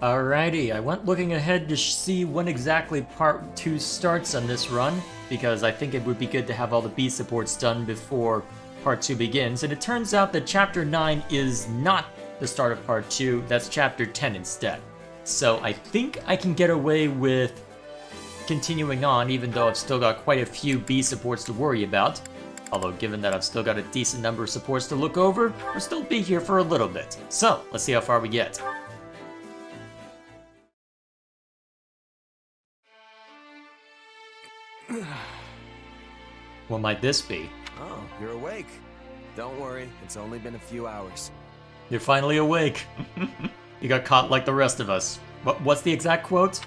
Alrighty, I went looking ahead to see when exactly part 2 starts on this run, because I think it would be good to have all the B supports done before part 2 begins, and it turns out that chapter 9 is not the start of part 2, that's chapter 10 instead. So I think I can get away with continuing on, even though I've still got quite a few B supports to worry about. Although given that I've still got a decent number of supports to look over, we'll still be here for a little bit. So, let's see how far we get. What might this be? Oh, you're awake. Don't worry, it's only been a few hours. You're finally awake. You got caught like the rest of us. What's the exact quote?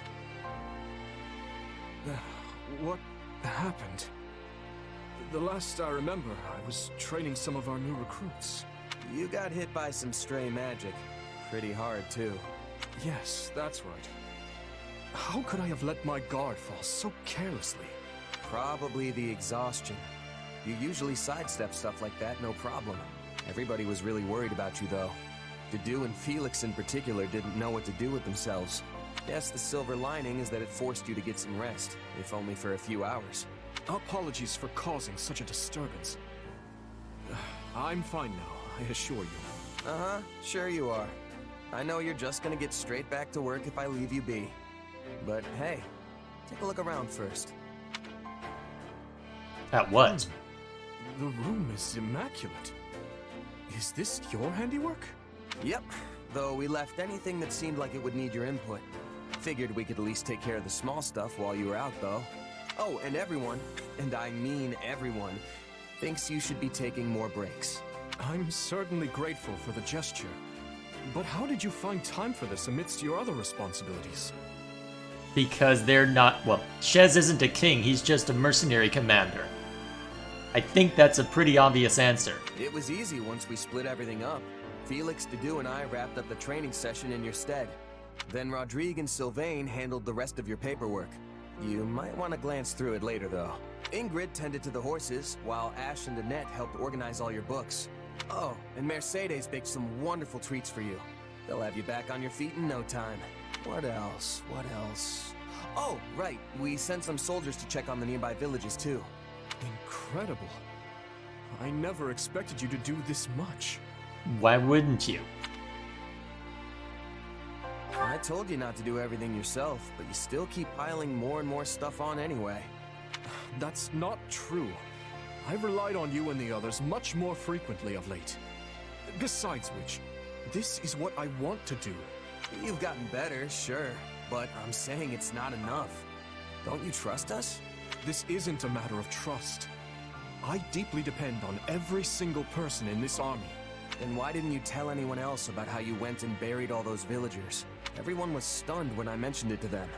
What happened? The last I remember, I was training some of our new recruits. You got hit by some stray magic. Pretty hard, too. Yes, that's right. How could I have let my guard fall so carelessly? Probably the exhaustion. You usually sidestep stuff like that, no problem. Everybody was really worried about you, though. Dedue and Felix in particular didn't know what to do with themselves. Guess the silver lining is that it forced you to get some rest, if only for a few hours. Apologies for causing such a disturbance. I'm fine now, I assure you. Uh-huh, sure you are. I know you're just gonna get straight back to work if I leave you be. But hey, take a look around first. At what? The room is immaculate. Is this your handiwork? Yep, though we left anything that seemed like it would need your input. Figured we could at least take care of the small stuff while you were out, though. Oh, and everyone, and I mean everyone, thinks you should be taking more breaks. I'm certainly grateful for the gesture. But how did you find time for this amidst your other responsibilities? Because they're not... Well, Shez isn't a king, he's just a mercenary commander. I think that's a pretty obvious answer. It was easy once we split everything up. Felix, Dedue, and I wrapped up the training session in your stead. Then Rodrigue and Sylvain handled the rest of your paperwork. You might want to glance through it later, though. Ingrid tended to the horses, while Ash and Annette helped organize all your books. Oh, and Mercedes baked some wonderful treats for you. They'll have you back on your feet in no time. What else? What else? Oh, right. We sent some soldiers to check on the nearby villages, too. Incredible. I never expected you to do this much. Why wouldn't you? I told you not to do everything yourself, but you still keep piling more and more stuff on anyway. That's not true. I've relied on you and the others much more frequently of late. Besides which, this is what I want to do. You've gotten better, sure, but I'm saying it's not enough. Don't you trust us? This isn't a matter of trust. I deeply depend on every single person in this army. Then why didn't you tell anyone else about how you went and buried all those villagers? Everyone was stunned when I mentioned it to them.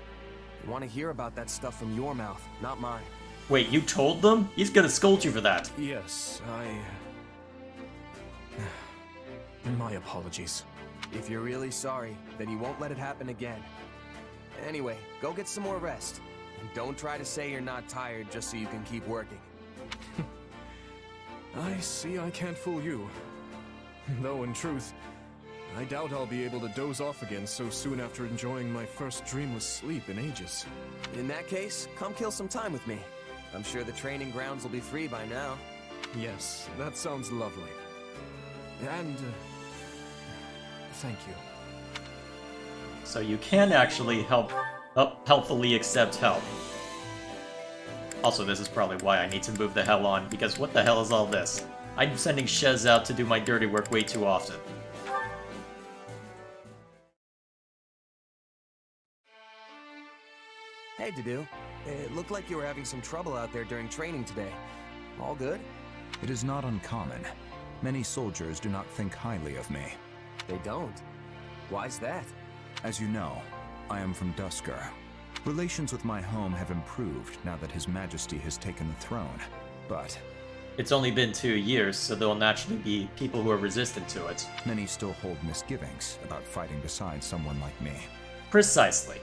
They want to hear about that stuff from your mouth, not mine. Wait, you told them? He's gonna scold you for that. Yes, My apologies. If you're really sorry, then you won't let it happen again. Anyway, go get some more rest. And don't try to say you're not tired just so you can keep working. I see I can't fool you. Though in truth, I doubt I'll be able to doze off again so soon after enjoying my first dreamless sleep in ages. In that case, come kill some time with me. I'm sure the training grounds will be free by now. Yes, that sounds lovely. And, thank you. So you can actually helpfully accept help. Also, this is probably why I need to move the hell on, because what the hell is all this? I'm sending Shez out to do my dirty work way too often. Hey, Dedue. It looked like you were having some trouble out there during training today. All good? It is not uncommon. Many soldiers do not think highly of me. They don't. Why's that? As you know, I am from Duscur. Relations with my home have improved now that His Majesty has taken the throne. But It's only been 2 years, so there'll naturally be people who are resistant to it. many still hold misgivings about fighting beside someone like me. Precisely.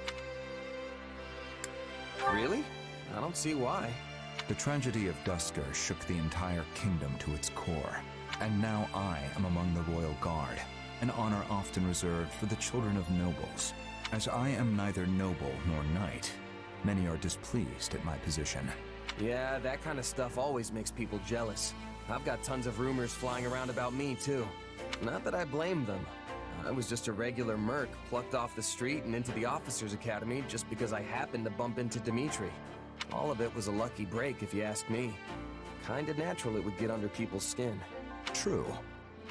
Really? I don't see why. The tragedy of Duscur shook the entire kingdom to its core. And now I am among the royal guard, an honor often reserved for the children of nobles. As I am neither noble nor knight, many are displeased at my position. Yeah, that kind of stuff always makes people jealous. I've got tons of rumors flying around about me, too. Not that I blame them. I was just a regular merc plucked off the street and into the officers' academy just because I happened to bump into Dimitri. All of it was a lucky break, if you ask me. Kinda natural it would get under people's skin. True.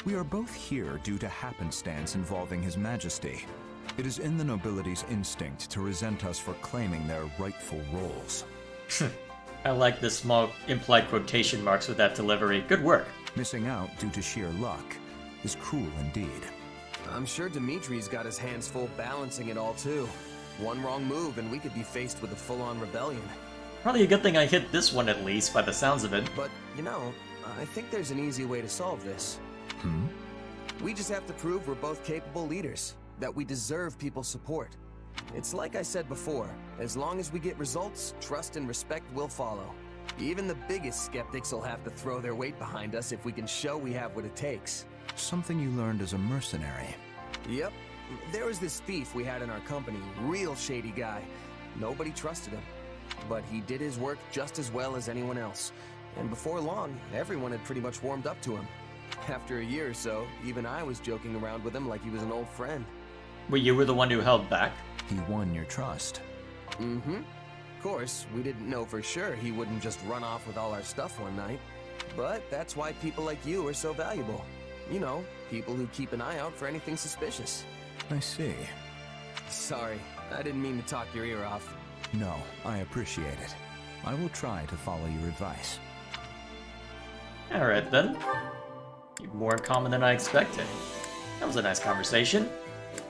We are both here due to happenstance involving His Majesty. It is in the nobility's instinct to resent us for claiming their rightful roles. I like the small implied quotation marks with that delivery. Good work. Missing out due to sheer luck is cruel indeed. I'm sure Dimitri's got his hands full balancing it all, too. One wrong move and we could be faced with a full-on rebellion. Probably a good thing I hit this one at least, by the sounds of it. But, you know, I think there's an easy way to solve this. We just have to prove we're both capable leaders, that we deserve people's support. It's like I said before, as long as we get results, trust and respect will follow. Even the biggest skeptics will have to throw their weight behind us if we can show we have what it takes. Something you learned as a mercenary. Yep. There was this thief we had in our company, real shady guy. Nobody trusted him. But he did his work just as well as anyone else. And before long, everyone had pretty much warmed up to him. After a year or so, even I was joking around with him like he was an old friend. Well, you were the one who held back? He won your trust. Mm-hmm. Of course, we didn't know for sure he wouldn't just run off with all our stuff one night. But that's why people like you are so valuable. You know, people who keep an eye out for anything suspicious. I see. Sorry, I didn't mean to talk your ear off. No, I appreciate it. I will try to follow your advice. Alright then. More in common than I expected. That was a nice conversation.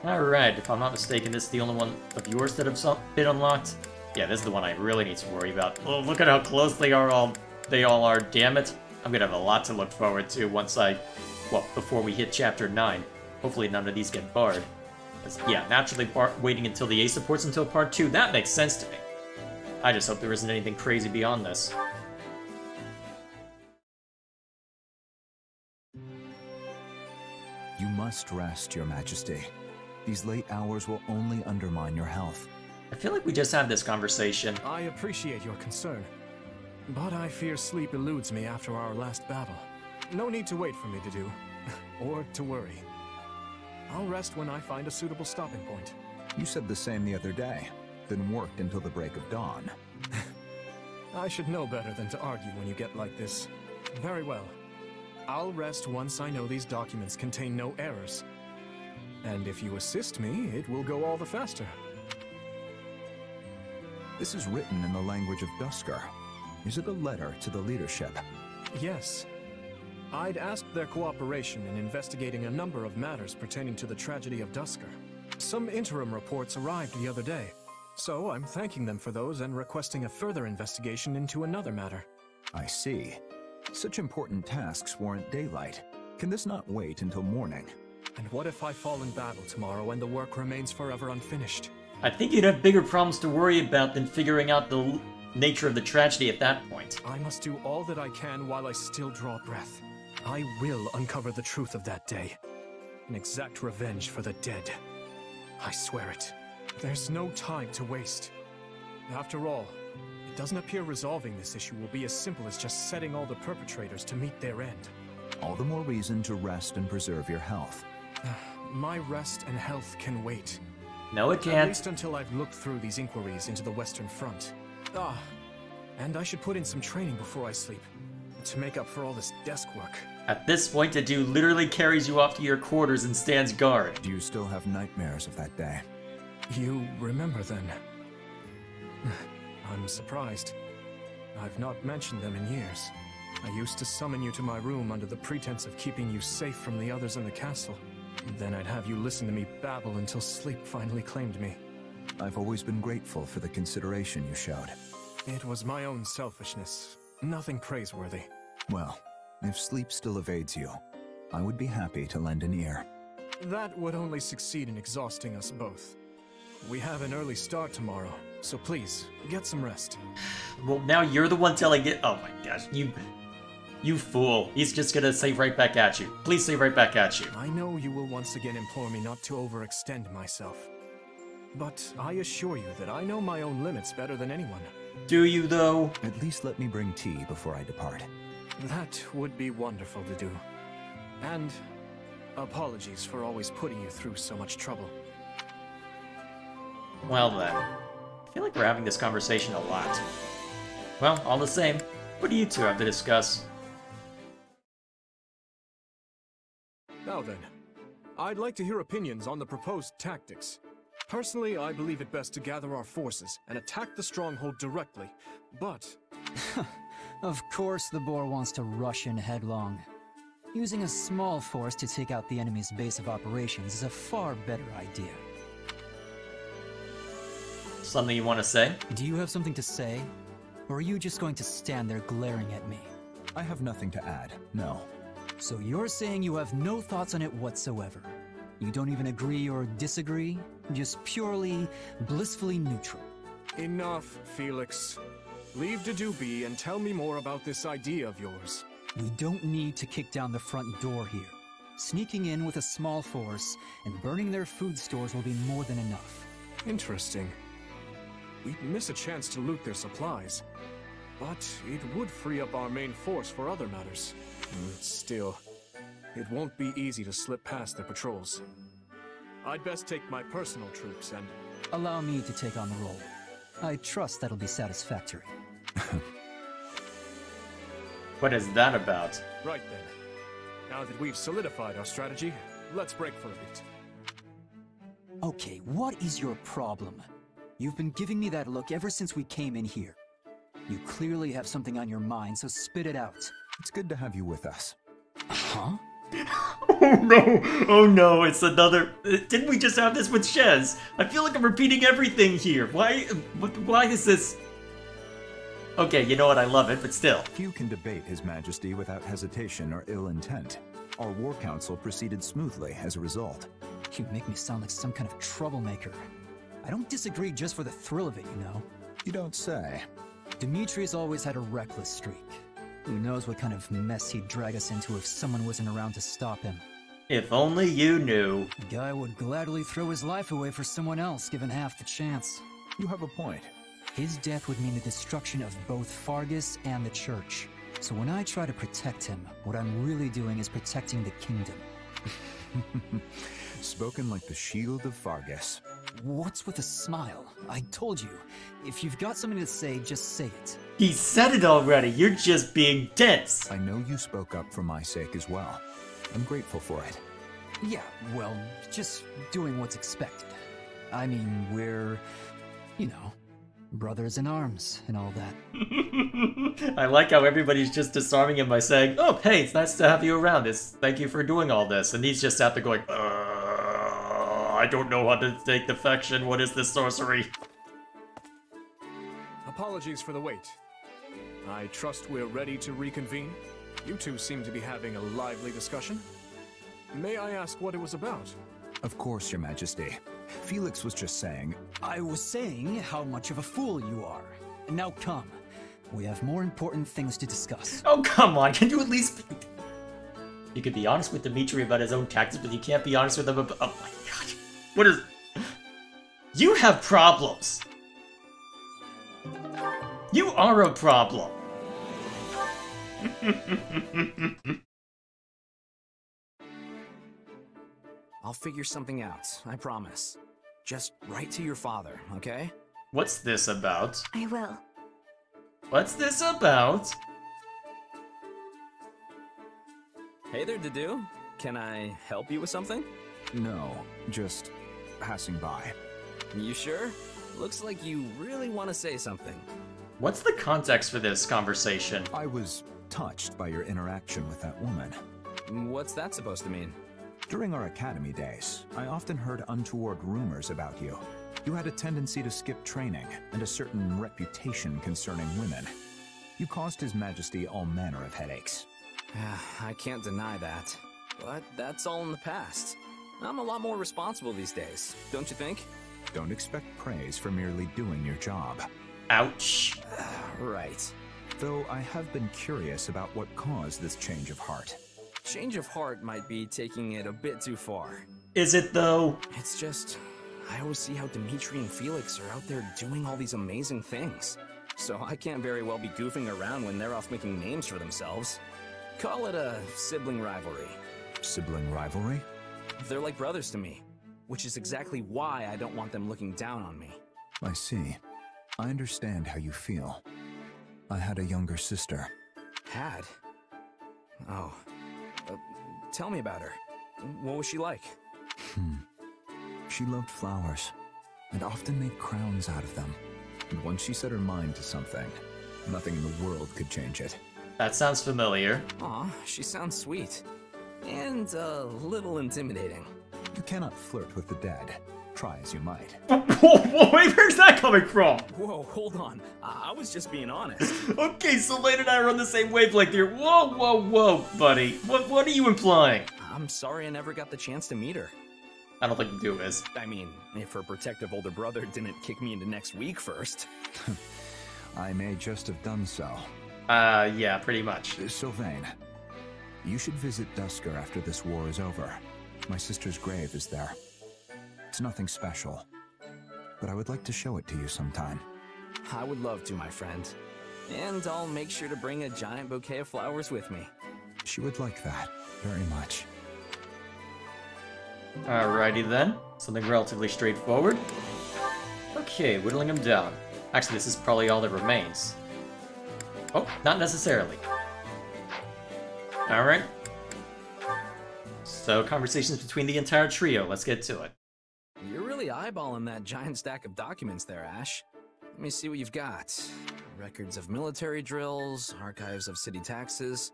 Alright, if I'm not mistaken, this is the only one of yours that have been unlocked? Yeah, this is the one I really need to worry about. Oh, look at how close they all are, damn it. I'm gonna have a lot to look forward to once before we hit Chapter 9. Hopefully none of these get barred. Yeah, naturally waiting until the A supports until Part 2, that makes sense to me. I just hope there isn't anything crazy beyond this. You must rest, Your Majesty. These late hours will only undermine your health. I feel like we just had this conversation. I appreciate your concern, but I fear sleep eludes me after our last battle. No need to wait for me to do, or to worry. I'll rest when I find a suitable stopping point. You said the same the other day, then worked until the break of dawn. I should know better than to argue when you get like this. Very well. I'll rest once I know these documents contain no errors. And if you assist me, it will go all the faster. This is written in the language of Duscar. Is it a letter to the leadership? Yes. I'd asked their cooperation in investigating a number of matters pertaining to the tragedy of Duscar. Some interim reports arrived the other day, so I'm thanking them for those and requesting a further investigation into another matter. I see. Such important tasks warrant daylight. Can this not wait until morning? And what if I fall in battle tomorrow and the work remains forever unfinished? I think you'd have bigger problems to worry about than figuring out the nature of the tragedy at that point. I must do all that I can while I still draw breath. I will uncover the truth of that day, and exact revenge for the dead. I swear it. There's no time to waste. After all, it doesn't appear resolving this issue will be as simple as just setting all the perpetrators to meet their end. All the more reason to rest and preserve your health. My rest and health can wait. No, it At can't. least until I've looked through these inquiries into the Western Front. And I should put in some training before I sleep, to make up for all this desk work. At this point, the dude literally carries you off to your quarters and stands guard. Do you still have nightmares of that day? You remember then? I'm surprised. I've not mentioned them in years. I used to summon you to my room under the pretense of keeping you safe from the others in the castle. Then I'd have you listen to me babble until sleep finally claimed me. I've always been grateful for the consideration you showed. It was my own selfishness. Nothing praiseworthy. Well, if sleep still evades you, I would be happy to lend an ear. That would only succeed in exhausting us both. We have an early start tomorrow, so please, get some rest. Well, now you're the one telling it. Oh my gosh, you fool. He's just gonna say right back at you. Please say right back at you. I know you will once again implore me not to overextend myself. But I assure you that I know my own limits better than anyone. Do you, though? At least let me bring tea before I depart. That would be wonderful to do. And apologies for always putting you through so much trouble. Well then. I feel like we're having this conversation a lot. Well, all the same, what do you two have to discuss? Now then, I'd like to hear opinions on the proposed tactics. Personally, I believe it best to gather our forces and attack the stronghold directly, but... Of course the boar wants to rush in headlong. Using a small force to take out the enemy's base of operations is a far better idea. Something you want to say? Do you have something to say? Or are you just going to stand there glaring at me? I have nothing to add, no. So you're saying you have no thoughts on it whatsoever? You don't even agree or disagree? Just purely, blissfully neutral? Enough, Felix. Leave Dedue be and tell me more about this idea of yours. We don't need to kick down the front door here. Sneaking in with a small force and burning their food stores will be more than enough. Interesting. We'd miss a chance to loot their supplies. But it would free up our main force for other matters. Still, it won't be easy to slip past their patrols. I'd best take my personal troops and... Allow me to take on the role. I trust that'll be satisfactory. What is that about? Right then. Now that we've solidified our strategy, let's break for a bit. Okay, what is your problem? You've been giving me that look ever since we came in here. You clearly have something on your mind, so spit it out. It's good to have you with us. Huh? Oh no, it's another... Didn't we just have this with Shez? I feel like I'm repeating everything here. Why is this... Okay, you know what, I love it, but still. Few can debate His Majesty without hesitation or ill intent. Our war council proceeded smoothly as a result. You make me sound like some kind of troublemaker. I don't disagree just for the thrill of it, you know. You don't say. Dimitri's always had a reckless streak. Who knows what kind of mess he'd drag us into if someone wasn't around to stop him. If only you knew. The guy would gladly throw his life away for someone else, given half the chance. You have a point. His death would mean the destruction of both Fargus and the Church. So when I try to protect him, what I'm really doing is protecting the kingdom. Spoken like the shield of Fargus. What's with a smile? I told you, if you've got something to say, just say it. He said it already, you're just being dense. I know you spoke up for my sake as well. I'm grateful for it. Yeah, well, just doing what's expected. I mean, we're, you know, brothers in arms and all that. I like how everybody's just disarming him by saying, oh, hey, it's nice to have you around. Thank you for doing all this. And he's just out there going, I don't know how to take defection. What is this sorcery? Apologies for the wait. I trust we're ready to reconvene. You two seem to be having a lively discussion. May I ask what it was about? Of course, Your Majesty. Felix was just saying... I was saying how much of a fool you are. Now come. We have more important things to discuss. Oh, come on. Can you at least... You could be honest with Dimitri about his own tactics, but you can't be honest with him about... Oh my god. What is... You have problems. You are a problem. I'll figure something out, I promise. Just write to your father, okay? What's this about? I will. What's this about? Hey there, Dedue. Can I help you with something? No, just passing by. You sure? Looks like you really want to say something. What's the context for this conversation? I was touched by your interaction with that woman. What's that supposed to mean? During our academy days, I often heard untoward rumors about you. You had a tendency to skip training, and a certain reputation concerning women. You caused His Majesty all manner of headaches. I can't deny that. But that's all in the past. I'm a lot more responsible these days, don't you think? Don't expect praise for merely doing your job. Ouch. Right. Though I have been curious about what caused this change of heart. Change of heart might be taking it a bit too far. Is it though? It's just... I always see how Dimitri and Felix are out there doing all these amazing things. So I can't very well be goofing around when they're off making names for themselves. Call it a sibling rivalry. Sibling rivalry? They're like brothers to me, which is exactly why I don't want them looking down on me. I see. I understand how you feel. I had a younger sister. Had? Oh. Tell me about her. What was she like? She loved flowers, and often made crowns out of them. And once she set her mind to something, nothing in the world could change it. That sounds familiar. Aw, she sounds sweet. And a little intimidating. You cannot flirt with the dead, try as you might. Wait, where's that coming from? Whoa, hold on. I was just being honest. Okay, Sylvain and I are on the same wavelength here. Whoa, whoa, whoa, buddy. What are you implying? I'm sorry I never got the chance to meet her. I don't think you do, Is. I mean, if her protective older brother didn't kick me into next week first. I may just have done so. Yeah, pretty much. Sylvain, you should visit Dusker after this war is over. My sister's grave is there. It's nothing special, but I would like to show it to you sometime. I would love to, my friend. And I'll make sure to bring a giant bouquet of flowers with me. She would like that very much. Alrighty then. Something relatively straightforward. Okay, whittling them down. Actually, this is probably all that remains. Oh, not necessarily. Alright. So, conversations between the entire trio. Let's get to it. You're really eyeballing that giant stack of documents there, Ash. Let me see what you've got. Records of military drills, archives of city taxes.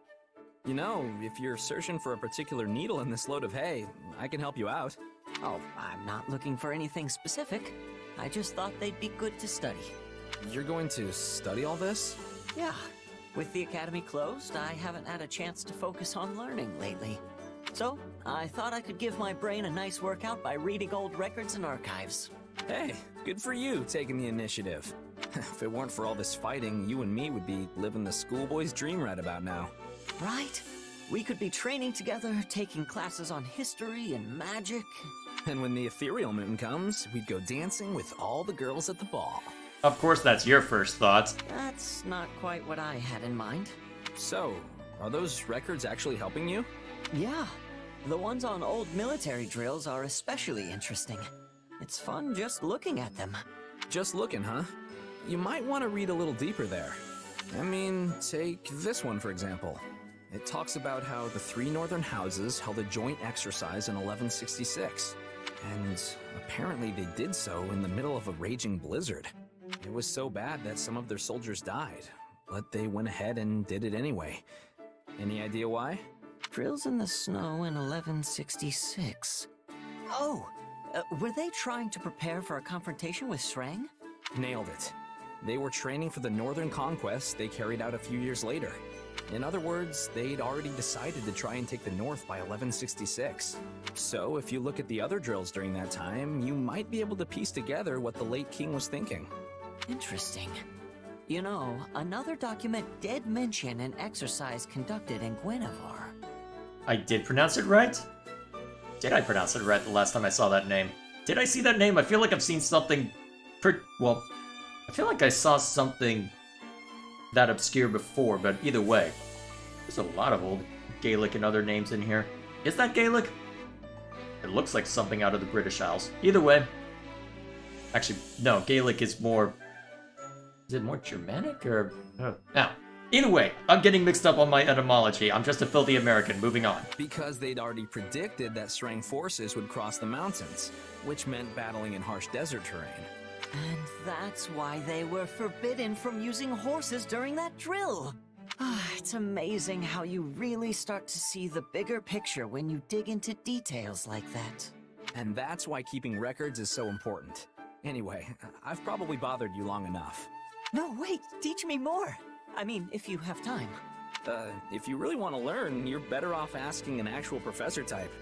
You know, if you're searching for a particular needle in this load of hay, I can help you out. Oh, I'm not looking for anything specific. I just thought they'd be good to study. You're going to study all this? Yeah. With the academy closed, I haven't had a chance to focus on learning lately. So, I thought I could give my brain a nice workout by reading old records and archives. Hey, good for you taking the initiative. If it weren't for all this fighting, you and me would be living the schoolboy's dream right about now. Right? We could be training together, taking classes on history and magic. And when the ethereal moon comes, we'd go dancing with all the girls at the ball. Of course, that's your first thoughts. That's not quite what I had in mind. So, are those records actually helping you? Yeah. The ones on old military drills are especially interesting. It's fun just looking at them. Just looking, huh? You might want to read a little deeper there. I mean, take this one for example. It talks about how the 3 northern houses held a joint exercise in 1166. And apparently they did so in the middle of a raging blizzard. It was so bad that some of their soldiers died, but they went ahead and did it anyway. Any idea why? Drills in the snow in 1166. Oh! Were they trying to prepare for a confrontation with Shrang? Nailed it. They were training for the northern conquest they carried out a few years later. In other words, they'd already decided to try and take the north by 1166. So if you look at the other drills during that time, you might be able to piece together what the late king was thinking. Interesting. You know, another document did mention an exercise conducted in Guinevere. I did pronounce it right? Did I pronounce it right the last time I saw that name? Did I see that name? I feel like I've seen something... well, I feel like I saw something that obscure before, but either way. There's a lot of old Gaelic and other names in here. Is that Gaelic? It looks like something out of the British Isles. Either way. Actually, no, Gaelic is more... Is it more Germanic, or... No. Either way, I'm getting mixed up on my etymology. I'm just a filthy American. Moving on. Because they'd already predicted that Shrang forces would cross the mountains, which meant battling in harsh desert terrain. And that's why they were forbidden from using horses during that drill. It's amazing how you really start to see the bigger picture when you dig into details like that. And that's why keeping records is so important. Anyway, I've probably bothered you long enough. No, wait, teach me more. I mean, if you have time. If you really want to learn, you're better off asking an actual professor type.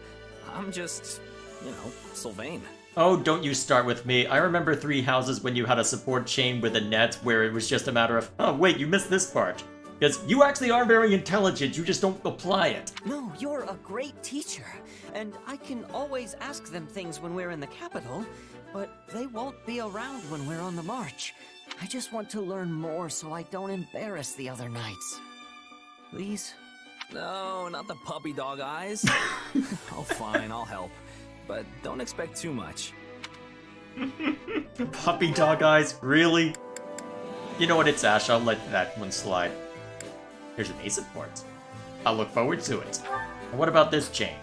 I'm just, you know, Sylvain. Oh, don't you start with me. I remember 3 houses when you had a support chain with a net where it was just a matter of, oh wait, you missed this part. Because you actually are very intelligent, you just don't apply it. No, you're a great teacher. And I can always ask them things when we're in the capital. but they won't be around when we're on the march. I just want to learn more so I don't embarrass the other knights. Please? No, not the puppy dog eyes. Oh, fine, I'll help. But don't expect too much. Puppy dog eyes? Really? You know what, it's Ash, I'll let that one slide. Here's an ace support. I'll look forward to it. And what about this chain?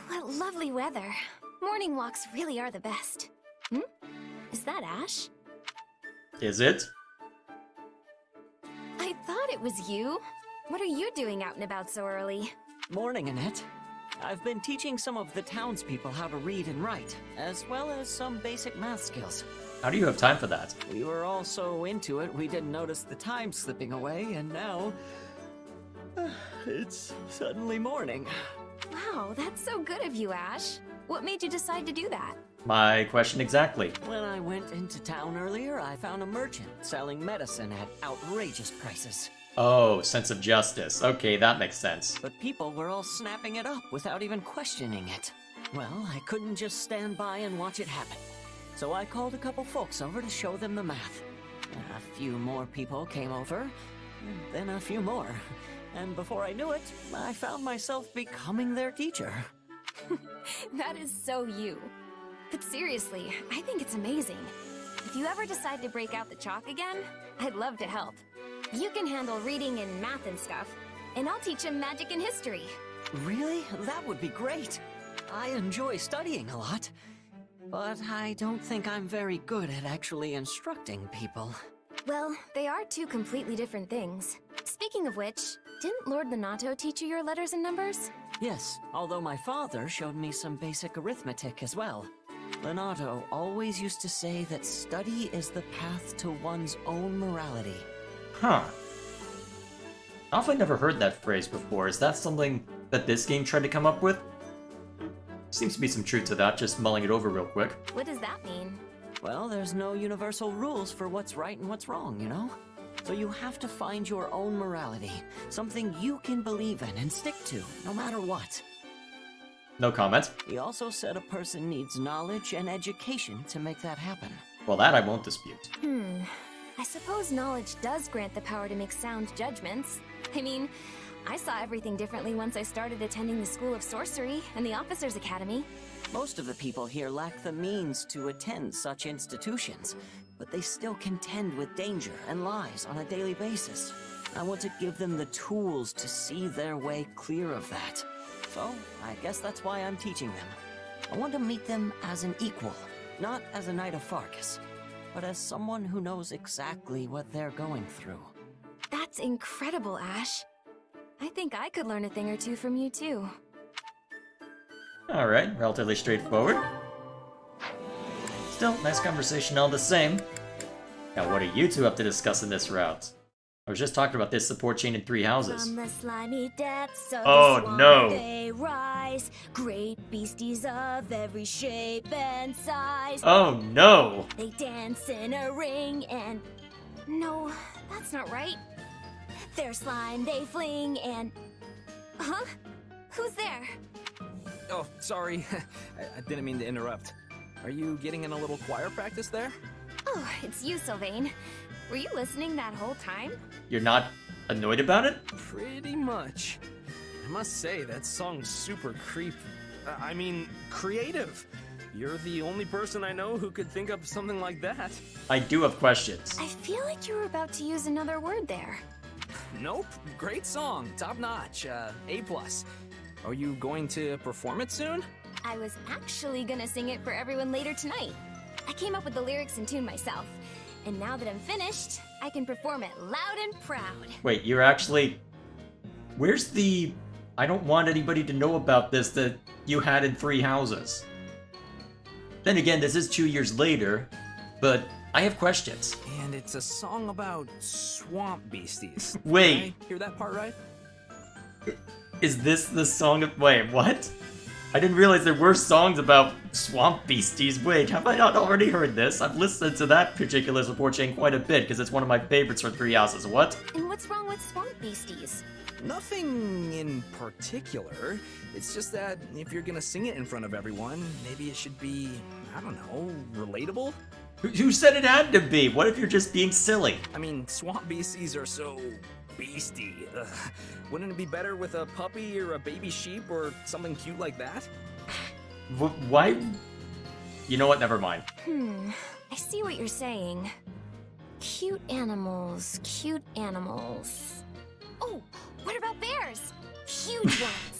What lovely weather. Morning walks really are the best. Is that Ash? Is it? I thought it was you. What are you doing out and about so early? Morning, Annette. I've been teaching some of the townspeople how to read and write, as well as some basic math skills. How do you have time for that? We were all so into it, we didn't notice the time slipping away, and now... it's suddenly morning. Wow, that's so good of you, Ash. What made you decide to do that? My question exactly. When I went into town earlier, I found a merchant selling medicine at outrageous prices. Oh, sense of justice. Okay, that makes sense. But people were all snapping it up without even questioning it. Well, I couldn't just stand by and watch it happen. So I called a couple folks over to show them the math. A few more people came over, and then a few more. And before I knew it, I found myself becoming their teacher. That is so you. But seriously, I think it's amazing. If you ever decide to break out the chalk again, I'd love to help. You can handle reading and math and stuff, and I'll teach him magic and history. Really? That would be great. I enjoy studying a lot, but I don't think I'm very good at actually instructing people. Well, they are two completely different things. Speaking of which, didn't Lord Lenato teach you your letters and numbers? Yes, although my father showed me some basic arithmetic as well. Lenato always used to say that study is the path to one's own morality. Huh. I've never heard that phrase before. Is that something that this game tried to come up with? Seems to be some truth to that, just mulling it over real quick. What does that mean? Well, there's no universal rules for what's right and what's wrong, you know? So you have to find your own morality, something you can believe in and stick to, no matter what. No comment. He also said a person needs knowledge and education to make that happen. Well, that I won't dispute. I suppose knowledge does grant the power to make sound judgments. I mean, I saw everything differently once I started attending the School of Sorcery and the Officers' Academy. Most of the people here lack the means to attend such institutions, but they still contend with danger and lies on a daily basis. I want to give them the tools to see their way clear of that. So, I guess that's why I'm teaching them. I want to meet them as an equal, not as a Knight of Farkas, but as someone who knows exactly what they're going through. That's incredible, Ash. I think I could learn a thing or two from you, too. Alright, relatively straightforward. Still, nice conversation all the same. Now, what are you two up to discuss in this route? I was just talking about this support chain in 3 houses. From the slimy depths of Oh, the swamp no. they rise, great beasties of every shape and size. Oh no! They dance in a ring and... No, that's not right. Their slime they fling and... Huh? Who's there? Oh, sorry. I didn't mean to interrupt. Are you getting in a little choir practice there? Oh, it's you, Sylvain. Were you listening that whole time? You're not annoyed about it? Pretty much. I must say, that song's super creative. You're the only person I know who could think of something like that. I do have questions. I feel like you were about to use another word there. Nope. Great song. Top notch. A+. Are you going to perform it soon? I was actually gonna sing it for everyone later tonight. I came up with the lyrics and tune myself. And now that I'm finished, I can perform it loud and proud. Wait, you're actually... Where's the... I don't want anybody to know about this that you had in 3 houses? Then again, this is 2 years later, but I have questions. And it's a song about swamp beasties. Wait. Did I hear that part right? Is this the song of... Wait, what? I didn't realize there were songs about swamp beasties. Wait, have I not already heard this? I've listened to that particular support chain quite a bit, because it's one of my favorites for 3 houses. What? And what's wrong with swamp beasties? Nothing in particular. It's just that if you're gonna sing it in front of everyone, maybe it should be, I don't know, relatable? Who said it had to be? What if you're just being silly? I mean, swamp beasties are so beastie. Ugh. Wouldn't it be better with a puppy or a baby sheep or something cute like that? Why? You know what? Never mind. I see what you're saying. Cute animals, cute animals. Oh, what about bears? Huge ones.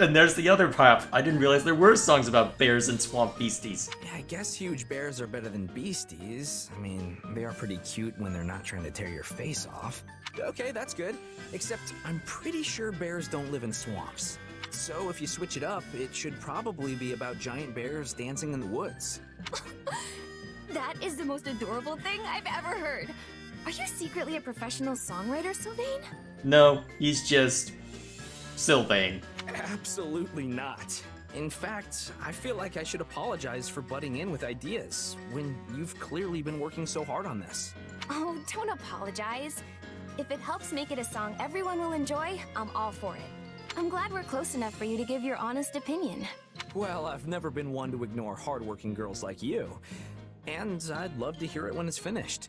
And there's the other half. I didn't realize there were songs about bears and swamp beasties. Yeah, I guess huge bears are better than beasties. I mean, they are pretty cute when they're not trying to tear your face off. Okay, that's good. Except I'm pretty sure bears don't live in swamps. So if you switch it up, it should probably be about giant bears dancing in the woods. That is the most adorable thing I've ever heard. Are you secretly a professional songwriter, Sylvain? No, he's just Sylvain. Absolutely not. In fact, I feel like I should apologize for butting in with ideas when you've clearly been working so hard on this. Oh, don't apologize. If it helps make it a song everyone will enjoy, I'm all for it. I'm glad we're close enough for you to give your honest opinion. Well, I've never been one to ignore hardworking girls like you. And I'd love to hear it when it's finished.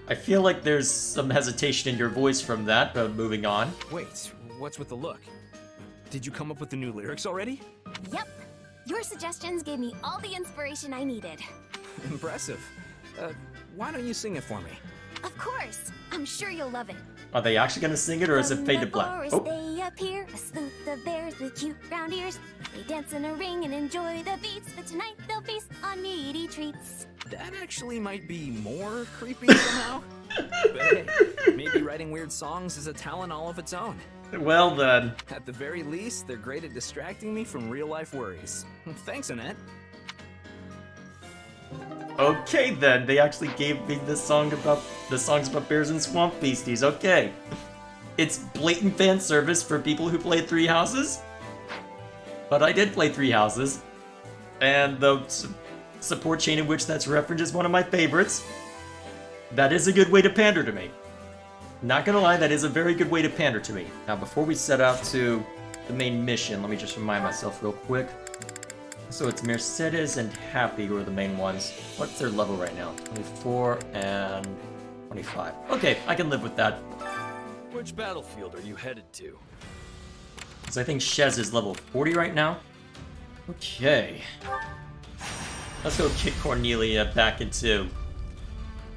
I feel like there's some hesitation in your voice from that, but moving on. Wait, what's with the look? Did you come up with the new lyrics already? Yep. Your suggestions gave me all the inspiration I needed. Impressive. Why don't you sing it for me? Of course. I'm sure you'll love it. Are they actually gonna sing it, or is it fade to black? From the forest they appear, a sleuth of bears with cute round ears. They dance in a ring and enjoy the beats, but tonight they'll feast on meaty treats. That actually might be more creepy somehow. But hey, maybe writing weird songs is a talent all of its own. Well then. At the very least, they're great at distracting me from real-life worries. Thanks, Annette. Okay then, they actually gave me the songs about bears and swamp beasties. Okay. It's blatant fan service for people who played Three Houses. But I did play Three Houses. And the support chain in which that's referenced is one of my favorites. That is a good way to pander to me. Not gonna lie, that is a very good way to pander to me. Now, before we set out to the main mission, let me just remind myself real quick. So it's Mercedes and Happy who are the main ones. What's their level right now? 24 and 25. Okay, I can live with that. Which battlefield are you headed to? So I think Shez is level 40 right now. Okay. Let's go kick Cornelia back into,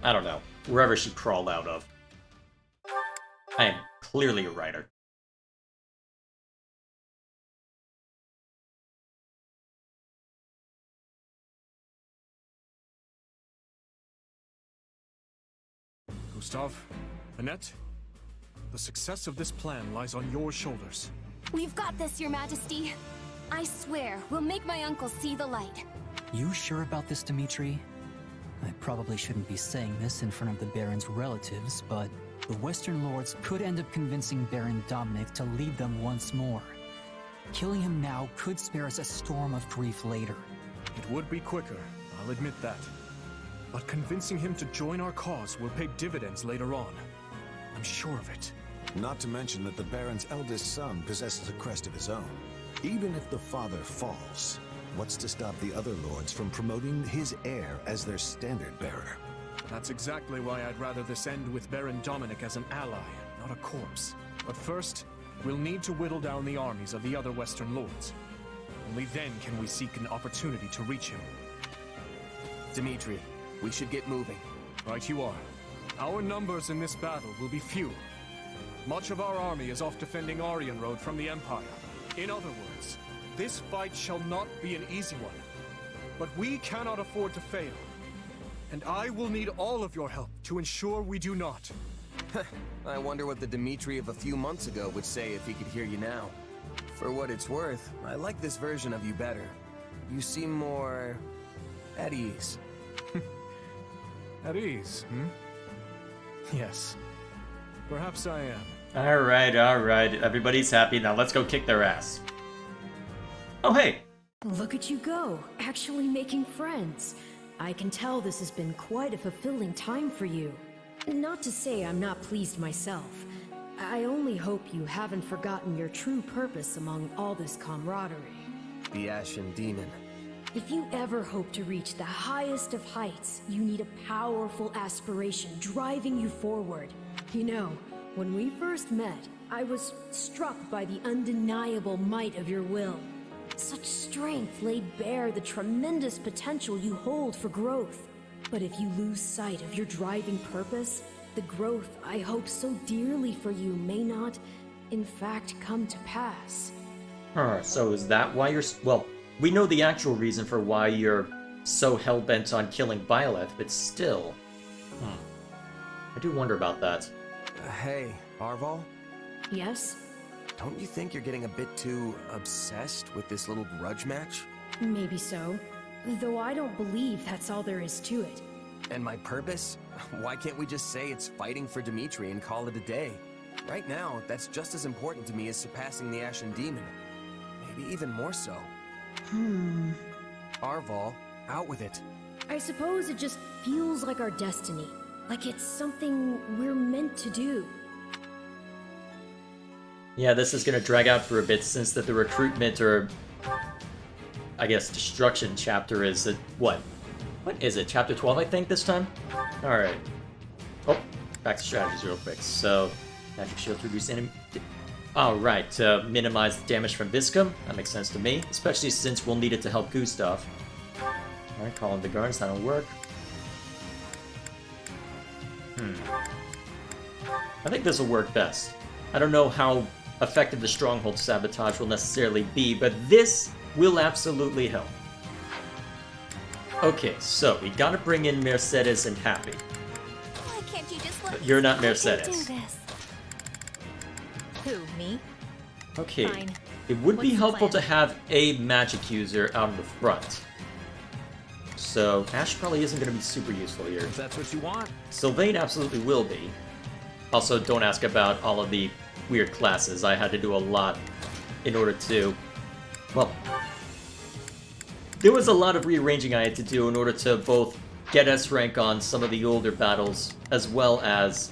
I don't know, wherever she crawled out of. I am clearly a writer. Gustav, Annette, the success of this plan lies on your shoulders. We've got this, Your Majesty. I swear, we'll make my uncle see the light. You sure about this, Dimitri? I probably shouldn't be saying this in front of the Baron's relatives, but the Western Lords could end up convincing Baron Dominic to lead them once more. Killing him now could spare us a storm of grief later. It would be quicker, I'll admit that. But convincing him to join our cause will pay dividends later on. I'm sure of it. Not to mention that the Baron's eldest son possesses a crest of his own. Even if the father falls, what's to stop the other lords from promoting his heir as their standard bearer? That's exactly why I'd rather this end with Baron Dominic as an ally, not a corpse. But first, we'll need to whittle down the armies of the other Western lords. Only then can we seek an opportunity to reach him. Dimitri, we should get moving. Right you are. Our numbers in this battle will be few. Much of our army is off defending Aryan Road from the Empire. In other words, this fight shall not be an easy one. But we cannot afford to fail. And I will need all of your help to ensure we do not. I wonder what the Dimitri of a few months ago would say if he could hear you now. For what it's worth, I like this version of you better. You seem more at ease. At ease, hmm? Yes. Perhaps I am. Alright, alright. Everybody's happy. Now let's go kick their ass. Oh, hey! Look at you go, actually making friends. I can tell this has been quite a fulfilling time for you. Not to say I'm not pleased myself. I only hope you haven't forgotten your true purpose among all this camaraderie. The Ashen Demon. If you ever hope to reach the highest of heights, you need a powerful aspiration driving you forward. You know, when we first met, I was struck by the undeniable might of your will. Such strength laid bare the tremendous potential you hold for growth. But if you lose sight of your driving purpose, the growth I hope so dearly for you may not, in fact, come to pass. So is that why you're... Well, we know the actual reason for why you're so hell-bent on killing Byleth, but still... I do wonder about that. Hey, Arval? Yes? Don't you think you're getting a bit too obsessed with this little grudge match? Maybe so. Though I don't believe that's all there is to it. And my purpose? Why can't we just say it's fighting for Dimitri and call it a day? Right now, that's just as important to me as surpassing the Ashen Demon. Maybe even more so. Arval, out with it. I suppose it just feels like our destiny. Like it's something we're meant to do. Yeah, this is gonna drag out for a bit since that the recruitment or... I guess destruction chapter is at what? What is it? Chapter 12, I think, this time? Alright. Oh, back to strategies real quick. So, magic shield to reduce enemy... Alright, to minimize the damage from Viscum. That makes sense to me, especially since we'll need it to help Gustav. Alright, calling the guards, that'll work. I think this will work best. I don't know how effective the Stronghold sabotage will necessarily be, but this will absolutely help. Okay, so we gotta bring in Mercedes and Happy. Why can't you just let You're not me Mercedes. do this? Who, me? Okay, Fine. it would be What's the helpful plan? to have a magic user out in the front. So, Ash probably isn't going to be super useful here. If that's what you want. Sylvain absolutely will be. Also, don't ask about all of the weird classes. I had to do a lot in order to... Well, there was a lot of rearranging I had to do in order to both get S rank on some of the older battles, as well as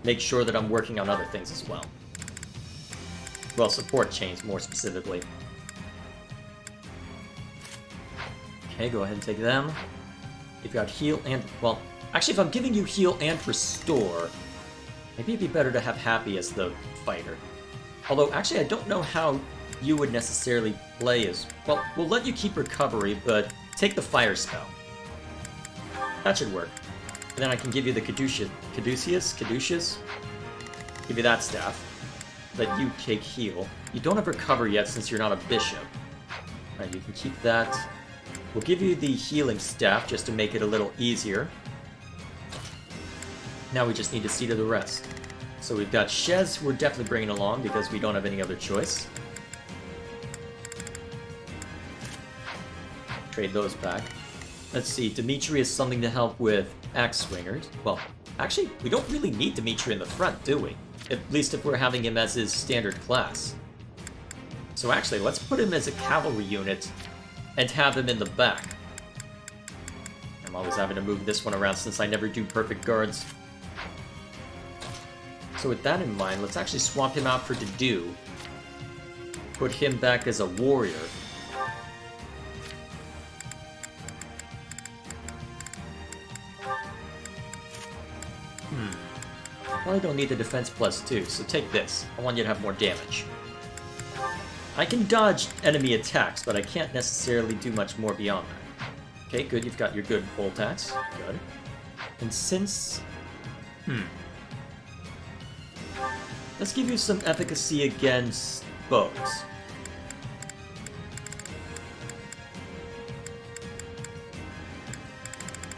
make sure that I'm working on other things as well. Well, support chains, more specifically. Okay, go ahead and take them. You've got heal and... Well, actually, if I'm giving you heal and restore, maybe it'd be better to have Happy as the fighter. Although, actually, I don't know how you would necessarily play as... Well, we'll let you keep recovery, but take the fire spell. That should work. And then I can give you the Caduceus? Give you that staff. Let you take heal. You don't have recover yet since you're not a bishop. Alright, you can keep that. We'll give you the healing staff just to make it a little easier. Now we just need to see to the rest. So we've got Shez, who we're definitely bringing along because we don't have any other choice. Trade those back. Let's see, Dimitri is something to help with axe swingers. Well, actually, we don't really need Dimitri in the front, do we? At least if we're having him as his standard class. So actually, let's put him as a cavalry unit and have him in the back. I'm always having to move this one around since I never do perfect guards. So with that in mind, let's actually swap him out for Dedu. Put him back as a warrior. Well, I don't need the defense +2, so take this. I want you to have more damage. I can dodge enemy attacks, but I can't necessarily do much more beyond that. Okay, good, you've got your good bolt axe. Good. And since... Let's give you some efficacy against bows.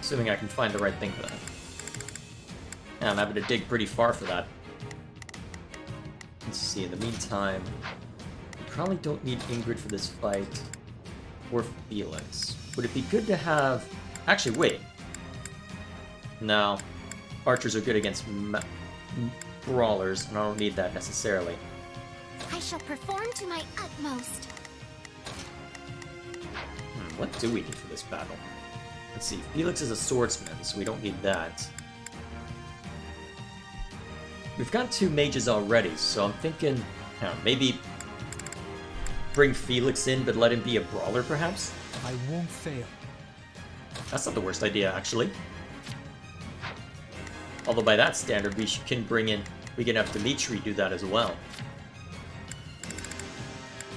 Assuming I can find the right thing for that. Yeah, I'm having to dig pretty far for that. Let's see, in the meantime... We probably don't need Ingrid for this fight. Or Felix. Would it be good to have... Actually, wait. No. Archers are good against brawlers, and I don't need that necessarily. I shall perform to my utmost. What do we need for this battle? Let's see, Felix is a swordsman, so we don't need that. we've got 2 mages already, so I'm thinking, maybe bring Felix in, but let him be a brawler, perhaps? I won't fail. That's not the worst idea, actually. Although by that standard, we can have Dimitri do that as well.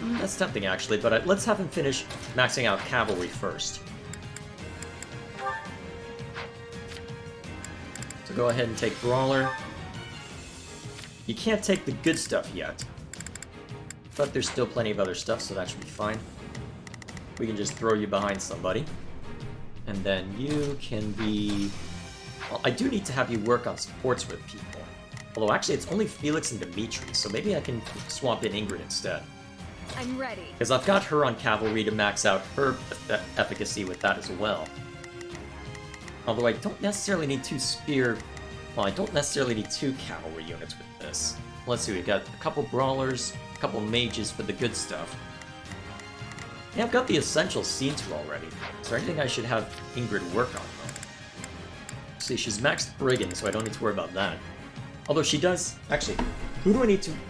That's tempting, actually, but let's have him finish maxing out cavalry first. So go ahead and take brawler. You can't take the good stuff yet, but there's still plenty of other stuff, so that should be fine. We can just throw you behind somebody. And then you can be... Well, I do need to have you work on supports with people. Although actually it's only Felix and Dimitri, so maybe I can swap in Ingrid instead. I'm ready. Because I've got her on cavalry to max out her efficacy with that as well. Although I don't necessarily need 2 spear... Well, I don't necessarily need 2 cavalry units with this. Let's see, we've got a couple brawlers, a couple mages for the good stuff. Yeah, I've got the essentials seen to already. Is there anything I should have Ingrid work on, though? See, she's maxed Brigand, so I don't need to worry about that. Although she does... Actually, who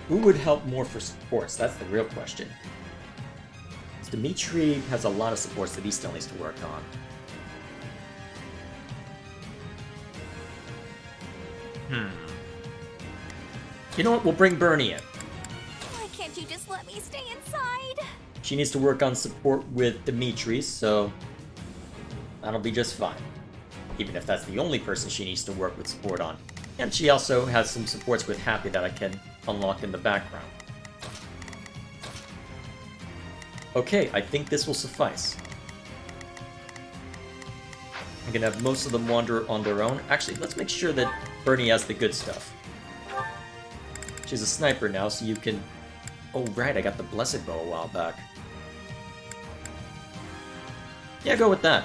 would help more for supports? That's the real question. Dimitri has a lot of supports that he still needs to work on. You know what? We'll bring Bernie in. Why can't you just let me stay inside? She needs to work on support with Dimitri, so that'll be just fine. Even if that's the only person she needs to work with support on. And she also has some supports with Happy that I can unlock in the background. Okay, I think this will suffice. I'm gonna have most of them wander on their own. Actually, let's make sure that Bernie has the good stuff. She's a sniper now, so you can... Oh, right, I got the Blessed Bow a while back. Yeah, go with that.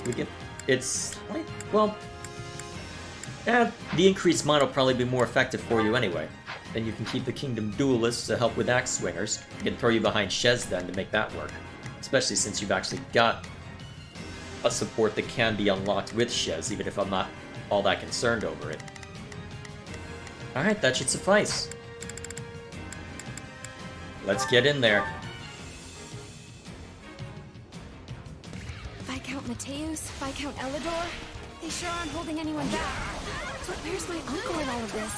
We get... It's... like, well... Yeah, the increased mine will probably be more effective for you anyway. Then you can keep the Kingdom Duelists to help with Axe Swingers. I can throw you behind Shez then to make that work. Especially since you've actually got a support that can be unlocked with Shez, even if I'm not all that concerned over it. Alright, that should suffice. Let's get in there. Viscount Mateus, Viscount Elidor, they sure aren't holding anyone back. But where's my uncle in all of this?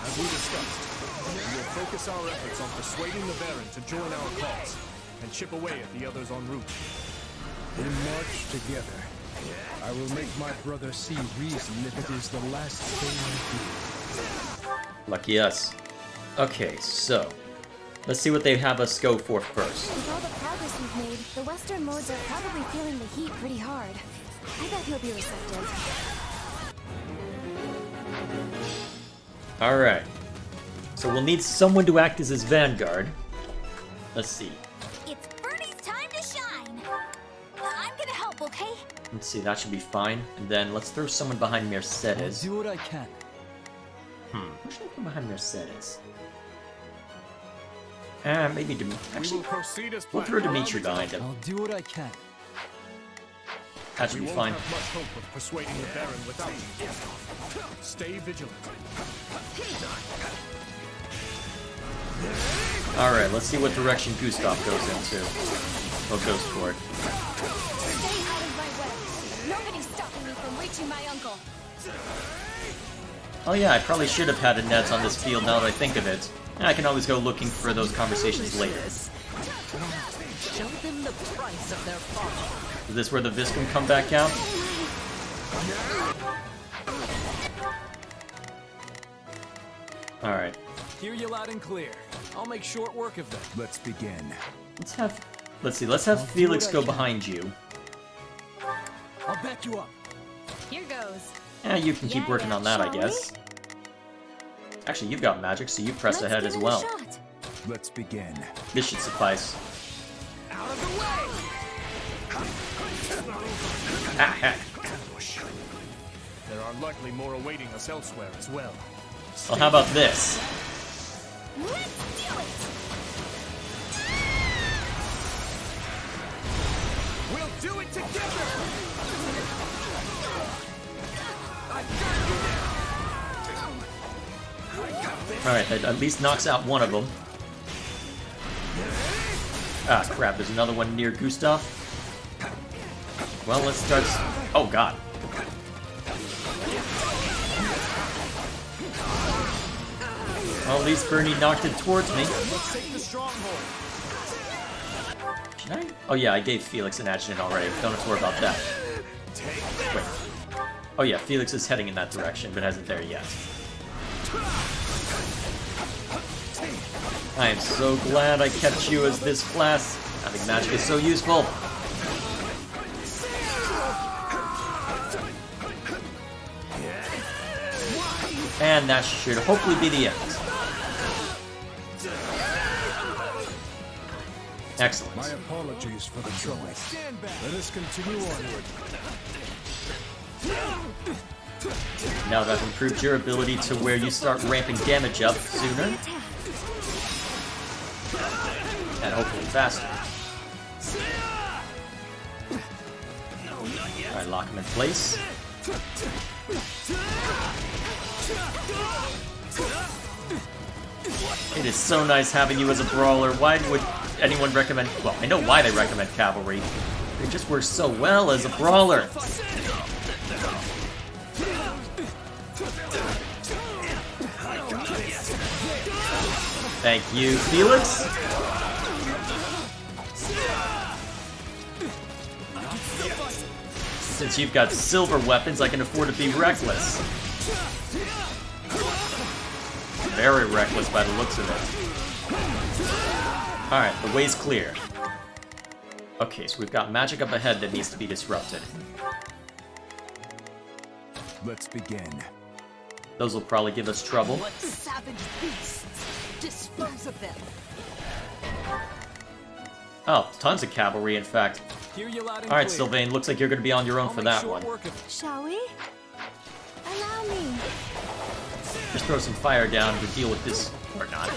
As we discussed, we will focus our efforts on persuading the Baron to join our cause, and chip away at the others en route. We march together. I will make my brother see reason if it is the last thing I do. Lucky us. Okay, so... let's see what they have us go for first. With all the progress we've made, the Western Lords are probably feeling the heat pretty hard. I bet he'll be receptive. Alright. So we'll need someone to act as his vanguard. Let's see. It's Bernie's time to shine! I'm gonna help, okay? Let's see, that should be fine. And then let's throw someone behind Mercedes. I'll do what I can. Who should I put behind Mercedes? Maybe actually, we'll throw Dimitri behind him. I'll do what I can. That should be fine. We won't have much hope of persuading the Baron without you. Stay vigilant. Alright, let's see what direction Gustav goes into. Or goes for it. Stay out of my way. Nobody's stopping me from reaching my uncle. Oh yeah, I probably should have had a net on this field now that I think of it. I can always go looking for those conversations later. Show them the price of their folly. Is this where the Viscum come back out? Alright. Hear you loud and clear. I'll make short work of them. Let's begin. Let's have Felix go behind you. I'll back you up. Here goes. Yeah, you can keep working on that, I guess. Actually, you've got magic, so you press ahead as well. Let's begin. This should suffice. Out of the way! Ah, heck. There are likely more awaiting us elsewhere as well. Well, how about this? Let's do it! We'll do it together! I've got you now! Alright, that at least knocks out one of them. Ah, crap, there's another one near Gustav. Well, let's start... Oh, God. Well, at least Bernie knocked it towards me. Let's take the stronghold. Should I? Oh, yeah, I gave Felix an adjutant already. Don't have to worry about that. Wait. Oh, yeah, Felix is heading in that direction, but hasn't there yet. I am so glad I kept you as this class. I think magic is so useful. And that should hopefully be the end. Excellent. My apologies for the trouble. Let us continue onward. Now that I've improved your ability to where you start ramping damage up sooner. And hopefully faster. Alright, lock him in place. It is so nice having you as a brawler. Why would anyone recommend... Well, I know why they recommend cavalry. It just works so well as a brawler. Thank you, Felix. Since you've got silver weapons, I can afford to be reckless. Very reckless by the looks of it. Alright, the way's clear. Okay, so we've got magic up ahead that needs to be disrupted. Let's begin. Those will probably give us trouble. What savage beasts! Dispose of them! Oh, tons of cavalry, in fact. Alright, Sylvain, looks like you're going to be on your own for that one. Shall we? Allow me. Just throw some fire down to deal with this, or not.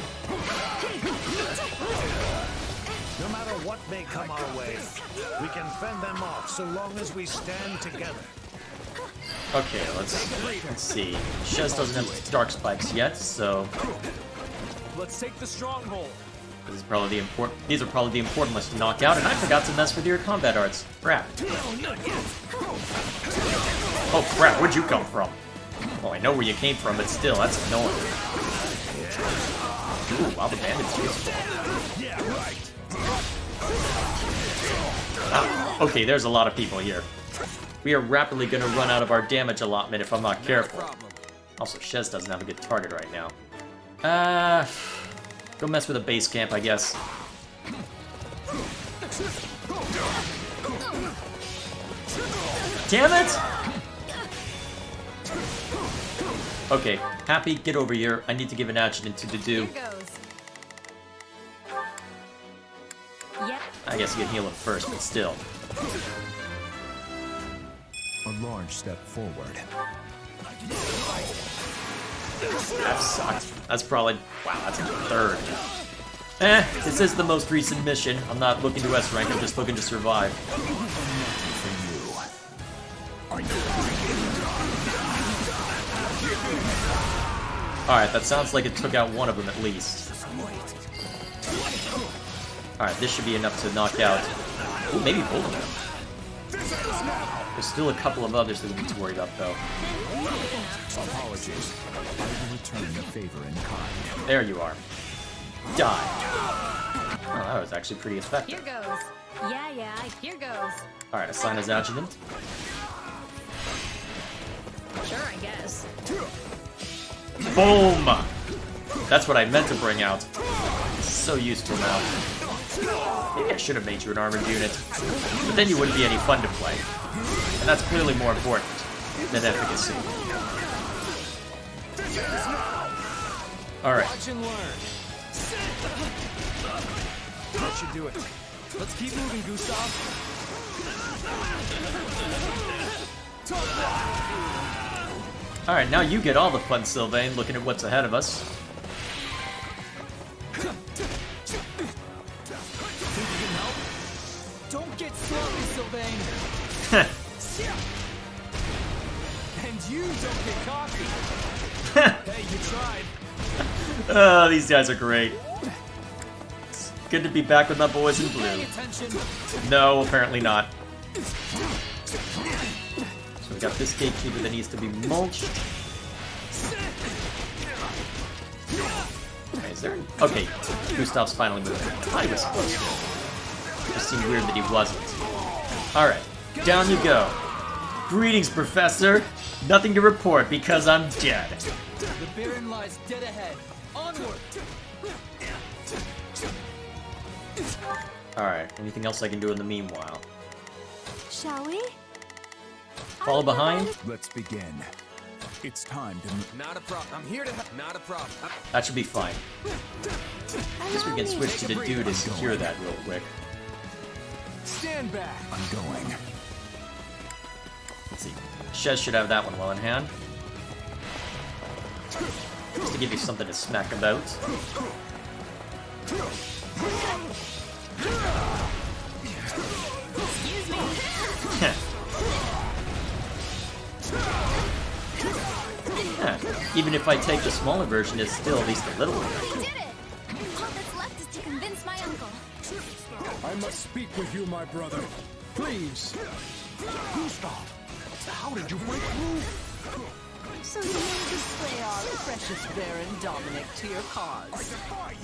No matter what may come our way, we can fend them off so long as we stand together. Okay, let's see. Shez doesn't have dark spikes yet, so Let's take the stronghold. this is probably the important. These are probably the important ones to knock out, and I forgot to mess with your combat arts. Crap. Oh crap! Where'd you come from? Well, I know where you came from, but still, that's annoying. Ooh, wow, the bandit's useful. Ah, okay, there's a lot of people here. We are rapidly going to run out of our damage allotment if I'm not careful. Also, Shez doesn't have a good target right now. Go mess with a base camp, I guess. Damn it! Okay, Happy, get over here. I need to give an adjutant to do. I guess you can heal him first, but still. A large step forward. That sucks. That's probably... Wow, that's a third. This is the most recent mission. I'm not looking to S-rank, I'm just looking to survive. Alright, that sounds like it took out one of them at least. Alright, this should be enough to knock out... Ooh, maybe both of them. There's still a couple of others that we need to worry about, though. Apologies. I will return the favor in kind. There you are. Die. Oh, that was actually pretty effective. Here goes. Yeah, here goes. Alright, assign as adjutant. Sure, I guess. Boom! That's what I meant to bring out. It's so useful now. Maybe I should have made you an armored unit. But then you wouldn't be any fun to play. And that's clearly more important than efficacy. Alright. Watch and learn. That should do it. Let's keep moving, Gustav. Alright, now you get all the fun, Sylvain, looking at what's ahead of us. Don't get sloppy, Sylvain. And you don't get cocky. Hey, you tried. Oh, these guys are great. It's good to be back with my boys in blue. No, apparently not. So we got this gatekeeper that needs to be mulched. Okay, is there... Okay, Gustav's finally moving. I thought he was supposed to. It just seemed weird that he wasn't. Alright, down you go. Greetings, Professor. Nothing to report because I'm dead. The Baron lies dead ahead. Onward! Alright, anything else I can do in the meanwhile? Shall we? Follow behind? Let's begin. It's time to move. Not a problem. I'm here to help. Not a problem. That should be fine. I guess we can switch to the dude and secure that real quick. Stand back. I'm going. Let's see. Shez should have that one well in hand. Just to give you something to smack about. Excuse me. Even if I take the smaller version, it's still at least a little bit. We did it! All that's left is to convince my uncle. I must speak with you, my brother. Please. Gustav, how did you break through? So you will display our precious Baron Dominic to your cause.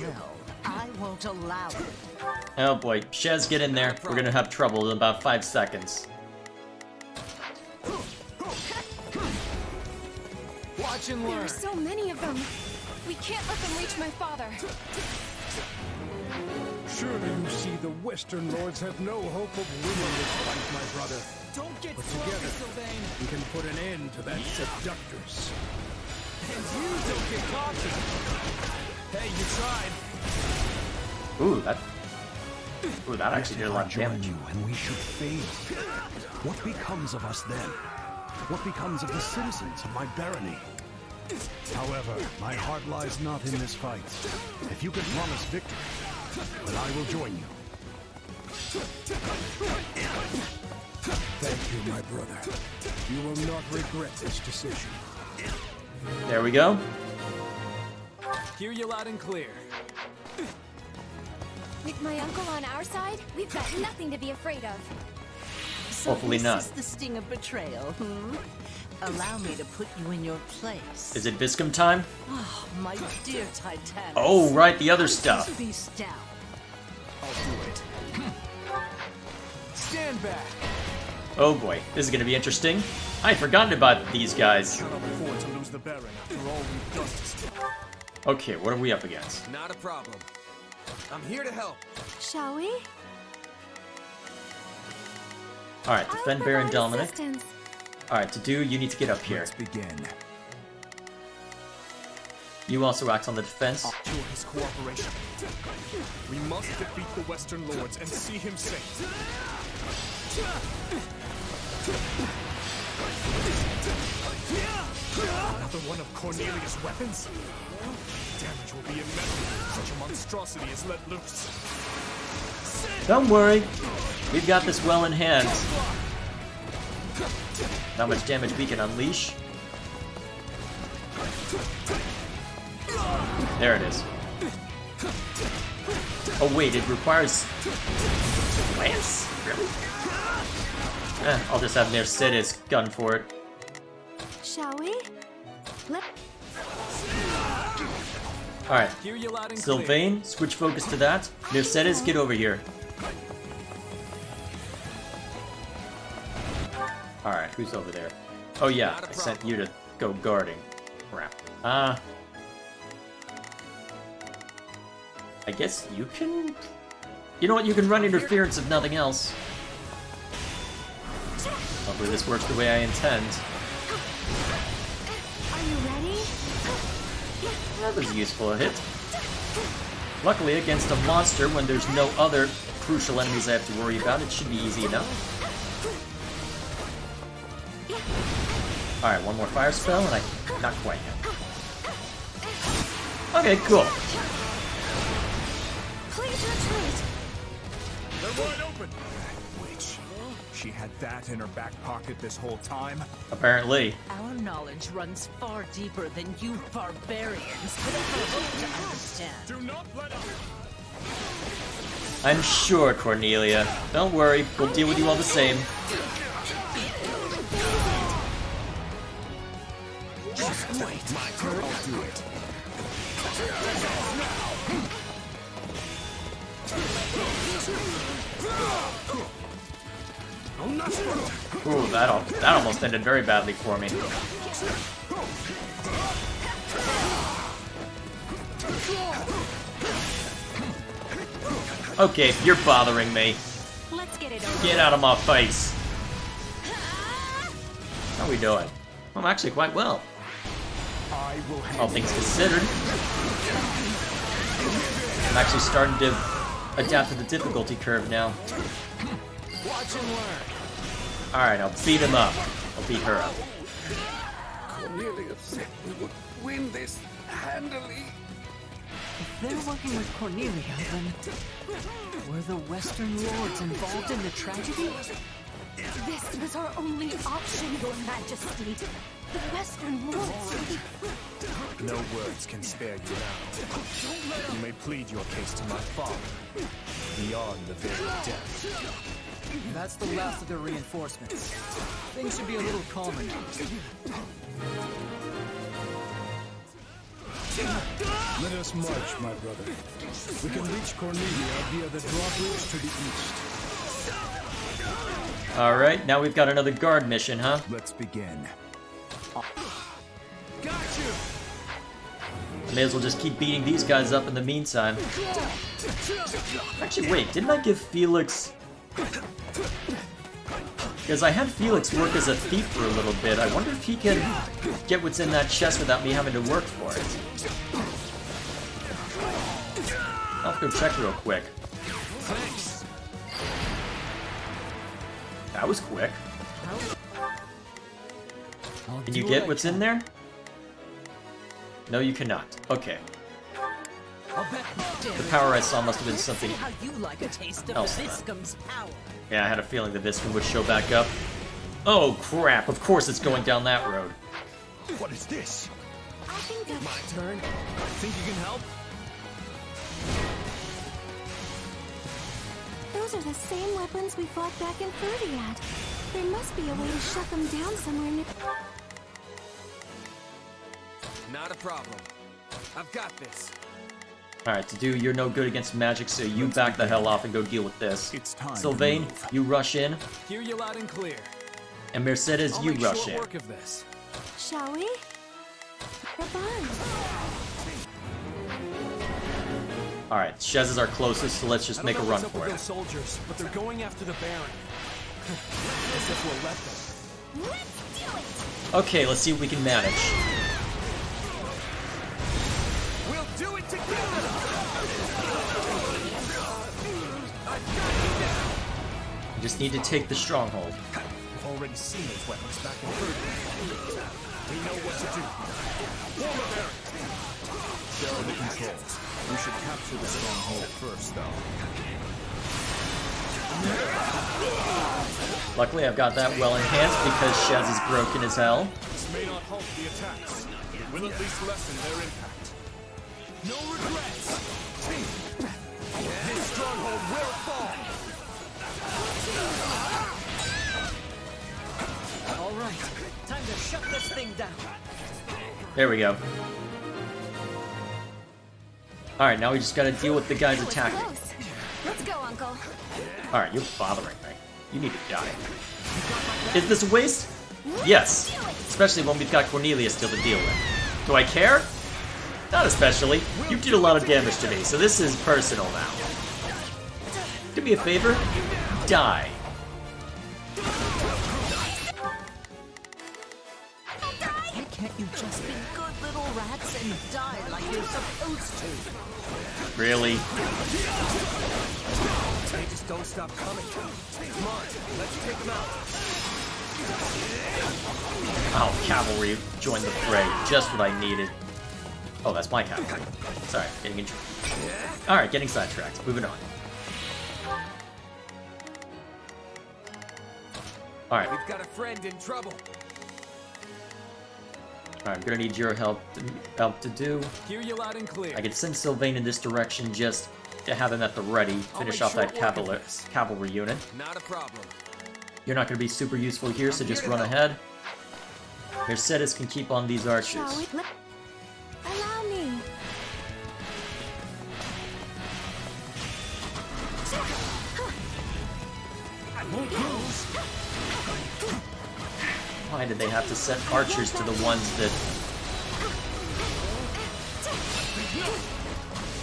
Well, I won't allow it. Oh boy, Shez, get in there. We're gonna have trouble in about 5 seconds. Watch and There learn. are so many of them. We can't let them reach my father. Surely you see the Western Lords have no hope of winning this fight, my brother. Don't get But sloppy, together, Sylvain. we can put an end to that seductress. And you don't get cocky. Hey, you tried. Ooh, that actually did a lot of damage. You and we should fail. What becomes of us then? What becomes of the citizens of my barony? However, my heart lies not in this fight. If you can promise victory, then I will join you. Thank you, my brother. You will not regret this decision. There we go. Hear you loud and clear. With my uncle on our side, we've got nothing to be afraid of. So Hopefully not. This is the sting of betrayal, Allow me to put you in your place. Is it Viscum time? Oh, my dear Titanus. Oh, right, the other stuff. Beast down. I'll do it. Stand back. Oh boy, this is gonna be interesting. I'd forgotten about these guys. Cannot afford to lose the Baron after all we've done. Okay, what are we up against? Not a problem. I'm here to help. Shall we? Alright, defend Baron Provide Dominic. assistance. Alright, to do, you need to get up here. Let's begin. You also act on the defense. Secure his cooperation. We must defeat the Western Lords and see him safe. Another one of Cornelius' weapons? Damage will be immense if such a monstrosity is let loose. Don't worry, we've got this well in hand. How much damage we can unleash. There it is. Oh wait, it requires... Lance? Really? I'll just have Mercedes gun for it. Shall we? Let Alright, Hear you loud and clear. Sylvain, switch focus to that. Mercedes, get over here. Alright, who's over there? Oh yeah, I sent you to go guarding. Crap. I guess you can... You know what, you can run interference if nothing else. Hopefully this works the way I intend. Are you ready? That was useful a hit. Luckily, against a monster, when there's no other crucial enemies I have to worry about, it should be easy enough. Alright, one more fire spell, and not quite yet. Okay, cool. Please retreat. They're wide open. Witch. She had that in her back pocket this whole time? Apparently. Our knowledge runs far deeper than you barbarians could ever hope to understand. Do not let up. I'm sure, Cornelia. Don't worry, we'll deal with you all the same. Just wait. My turn. I'll do it. Ooh, that almost ended very badly for me. Okay, you're bothering me. Let's get it over. Get out of my face. How are we doing? Well, actually quite well. All things considered. I'm actually starting to adapt to the difficulty curve now. Watch and learn. Alright, I'll beat him up. I'll beat her up. Cornelia said we would win this handily. If they're working with Cornelia, then were the Western Lords involved in the tragedy? This was our only option, Your Majesty. The Western Lords. No words can spare you now. You may plead your case to my father, beyond the very death. That's the last of the reinforcements. Things should be a little calmer now. Let us march, my brother. We can reach Cornelia via the drawbridge to the east. Alright, now we've got another guard mission, huh? Let's begin. Got you. I may as well just keep beating these guys up in the meantime. Actually, wait, didn't I give Felix... Because I had Felix work as a thief for a little bit. I wonder if he can get what's in that chest without me having to work for it. I'll have to go check real quick. Thanks. That was quick. Can you get what's in there? No, you cannot. Okay. The power I saw must have been something How you like a taste of else. Viscum's power. Yeah, I had a feeling the Viscum would show back up. Oh crap, of course it's going down that road. What is this? I think that... My turn? Think you can help? Those are the same weapons we fought back in Ferdiad. There must be a way to shut them down somewhere near... Not a problem. I've got this. Alright, to do you're no good against magic, so you back the hell off and go deal with this. It's time. Sylvain, you rush in, Hear you loud and clear. and Mercedes, I'll you make rush short in. work of this. Shall we? Goodbye. Alright, Shez is our closest, so let's just make a run for Those it. soldiers, but they're going after the Baron. As if we'll let them. Let's do it! Okay, let's see what we can manage. We'll do it together! We just need to take the stronghold. We've already seen those weapons back in Ferdiad. We know what to do. Former Baron! There are the controls. We should capture the stronghold first, though. Luckily, I've got that well enhanced because Shez is broken as hell. This may not halt the attacks, but it will at least lessen their impact. No regrets! This stronghold will fall! All right, time to shut this thing down. There we go. Alright, now we just gotta deal with the guys attacking. Close. Let's go, Uncle. Alright, you're bothering me. You need to die. Is this a waste? Yes. Especially when we've got Cornelia still to deal with. Do I care? Not especially. You did a lot of damage to me, so this is personal now. Do me a favor. Die. Can't you just be good little rats and die like you're supposed to? Really? They just don't stop coming. Come on, let's take them out. Oh, cavalry joined the fray. Just what I needed. Oh, that's my cavalry. Sorry, getting in. Alright, getting sidetracked. Moving on. Alright. We've got a friend in trouble. Alright, I'm gonna need your help to do. Hear you loud and clear. I could send Sylvain in this direction just to have him at the ready, finish off that cavalry unit. Not a problem. You're not gonna be super useful here, so just run ahead. Mercedes can keep on these archers. Allow me. Why did they have to set archers to the ones that...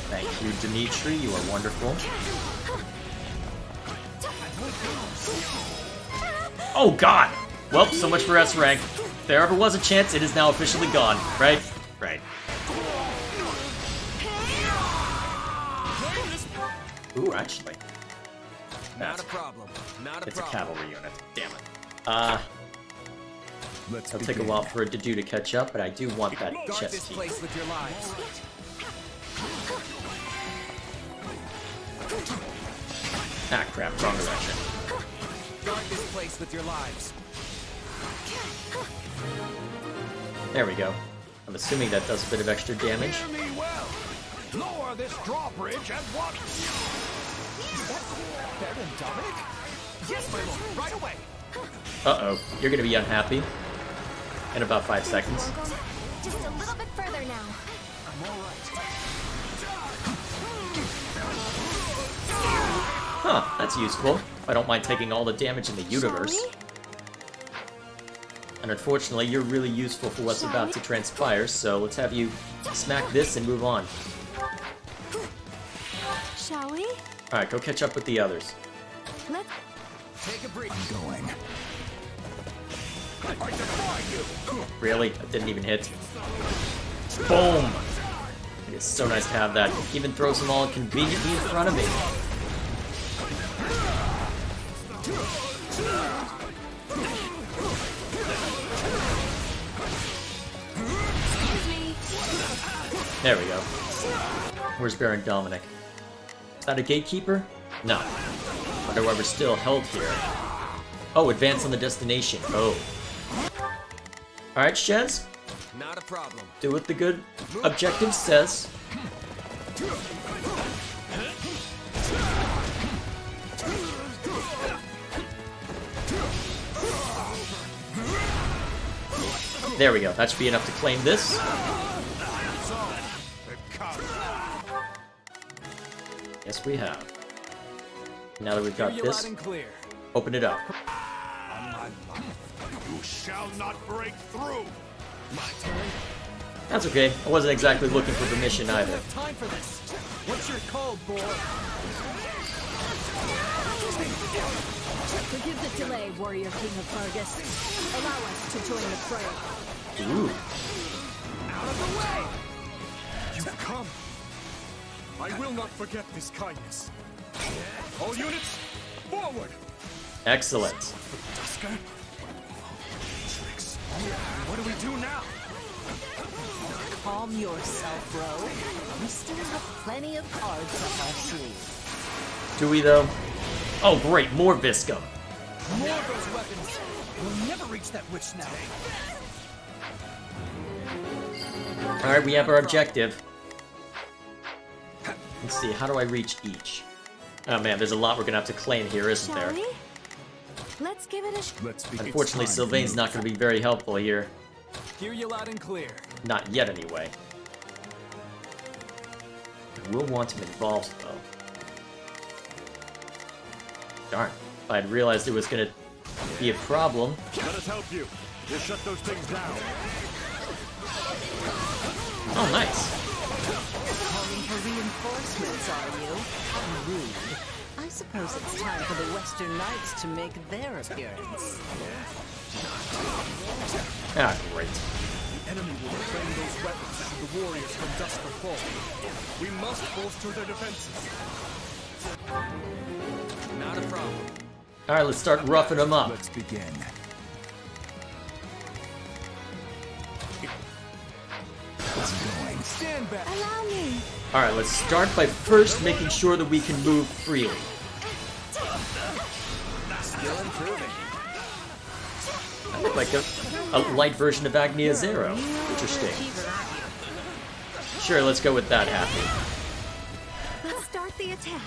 Thank you, Dimitri. You are wonderful. Oh, God! Well, so much for S rank. If there ever was a chance, it is now officially gone, right? Right. Ooh, actually. Not a problem. Not a problem. It's a cavalry unit. Damn it. It'll take a while for it to catch up, but I do want that chest this key. place with your lives. Ah, crap. Wrong direction. Guard this place with your lives. There we go. I'm assuming that does a bit of extra damage. Hear me well. Lower this drawbridge and watch. Baron Dominic? Yes, my lord. Right away. Uh-oh. You're gonna be unhappy. In about 5 seconds. Just a little bit further now. I'm all right. Huh, that's useful. I don't mind taking all the damage in the universe. And unfortunately, you're really useful for what's about to transpire, so let's have you smack this and move on. Shall we? Alright, go catch up with the others. Let's take a break. I'm going. I defy you. Really? I didn't even hit. Boom! It's so nice to have that. Even throws them all conveniently in front of me. There we go. Where's Baron Dominic? Is that a gatekeeper? No. Wonder why we're still held here. Oh, advance on the destination. Oh. Alright, Shez. Not a problem. Do what the good objective says. There we go. That should be enough to claim this. Yes, we have. Now that we've got this, open it up. You shall not break through. My turn. That's okay. I wasn't exactly looking for permission either. Time for this. What's your call, boy? Forgive the delay, warrior king of Argus. Allow us to join the fray. Ooh. Out of the way! You've come. I will not forget this kindness. All units, forward! Excellent. Tusker? Tricks. What do we do now? Calm yourself, bro. We still have plenty of cards up our sleeve. Do we, though? Oh, great. More Viscum. More of those weapons. We'll never reach that witch now. Alright, we have our objective. Let's see, how do I reach each? Oh man, there's a lot we're gonna have to claim here, isn't there? Shall we? Let's give it a Unfortunately, Sylvain's not gonna be very helpful here. Hear you loud and clear. Not yet, anyway. We'll want him involved, though. Darn. If I'd realized it was gonna be a problem. Let us help you. We'll shut those things down. Oh, nice. Calling for reinforcements, are you? How rude. I suppose it's time for the Western Knights to make their appearance. Ah, great. The enemy will defend those weapons should the warriors from Dusker fall. We must bolster their defenses. Not a problem. Alright, let's start roughing them up. Let's begin. Stand back. Allow me. Alright, let's start by first making sure that we can move freely. Still improving. That looked like a light version of Agnia Zero. Interesting. Sure, let's go with that, Happy. Let's start the attack.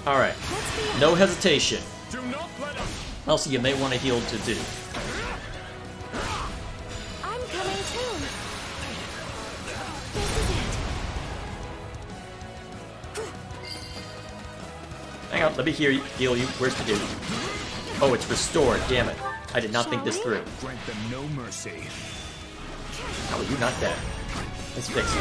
Alright. No hesitation. Do not let us. Also, you may want to heal to do. I'm coming too. This is it. Hang on, let me heal you. Where's the dude? Oh, it's restored. Damn it. I did not think this through. Grant them no mercy. How are you not dead? Let's fix it.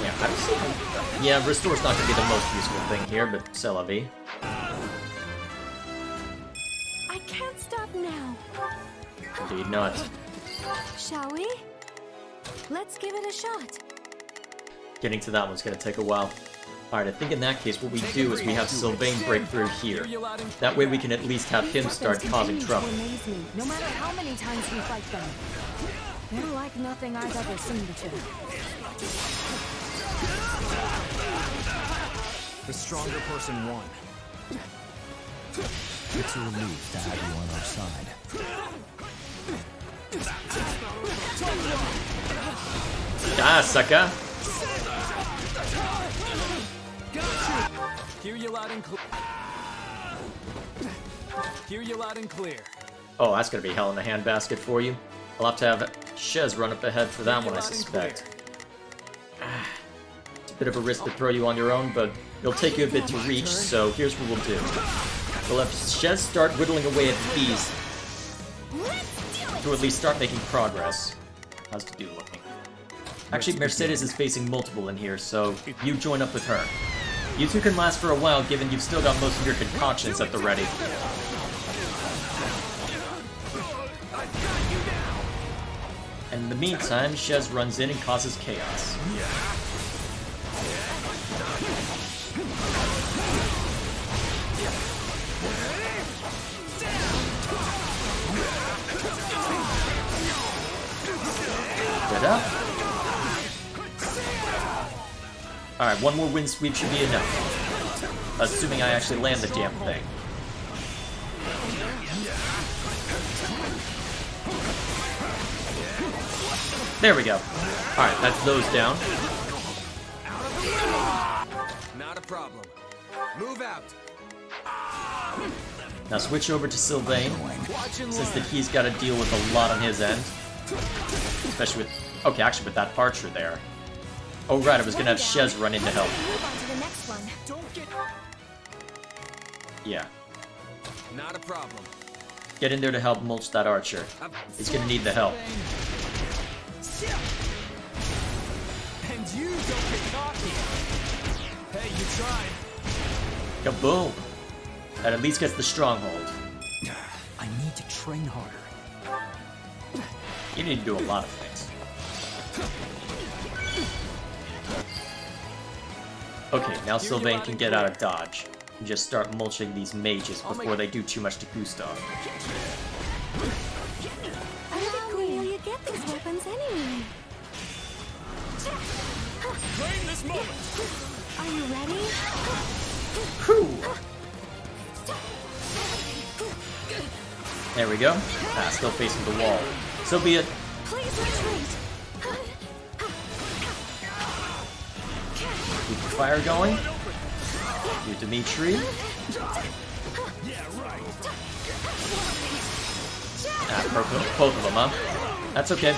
Yeah, I don't see. Yeah, restore's not gonna be the most useful thing here, but c'est la vie. I can't stop now. Indeed not. Shall we? Let's give it a shot. Getting to that one's gonna take a while. Alright, I think in that case what we do is we have Sylvain break through here. That way we can at least have him start causing trouble. Amaze me, no matter how many times we fight them. They're like nothing I've ever seen before. The stronger person won. It's a relief to have you on our side. Ah, sucker! Hear you loud and clear. Hear you loud and clear. Oh, that's gonna be hell in a handbasket for you. I'll have to have Shez run up ahead for that one, I suspect. It's a bit of a risk to throw you on your own, but it'll take you a bit to reach, so here's what we'll do. We'll have Shez start whittling away at the bees to at least start making progress. How's the dude looking? Actually, Mercedes is facing multiple in here, so you join up with her. You two can last for a while, given you've still got most of your concoctions at the ready. And in the meantime, Shez runs in and causes chaos. Get up. Alright, one more wind sweep should be enough. Assuming I actually land the damn thing. There we go. Alright, that's those down. Not a problem. Move out. Now switch over to Sylvain, since that he's got to deal with a lot on his end. Especially with... Okay, actually with that Archer there. Oh right, I was gonna have Shez run in to help. Yeah. Not a problem. Get in there to help mulch that Archer. He's gonna need the help. And you don't get cocky. Hey, you tried. Kaboom! That at least gets the stronghold. I need to train harder. You need to do a lot of things. Okay, now Sylvain can get out of dodge and just start mulching these mages before they do too much to Gustav. How will you get these weapons anyway? Claim this moment. Are you ready? Whew. There we go. Ah, still facing the wall. So be it. Please retreat. Keep the fire going. Do Dimitri. Ah, both of them, huh? That's okay.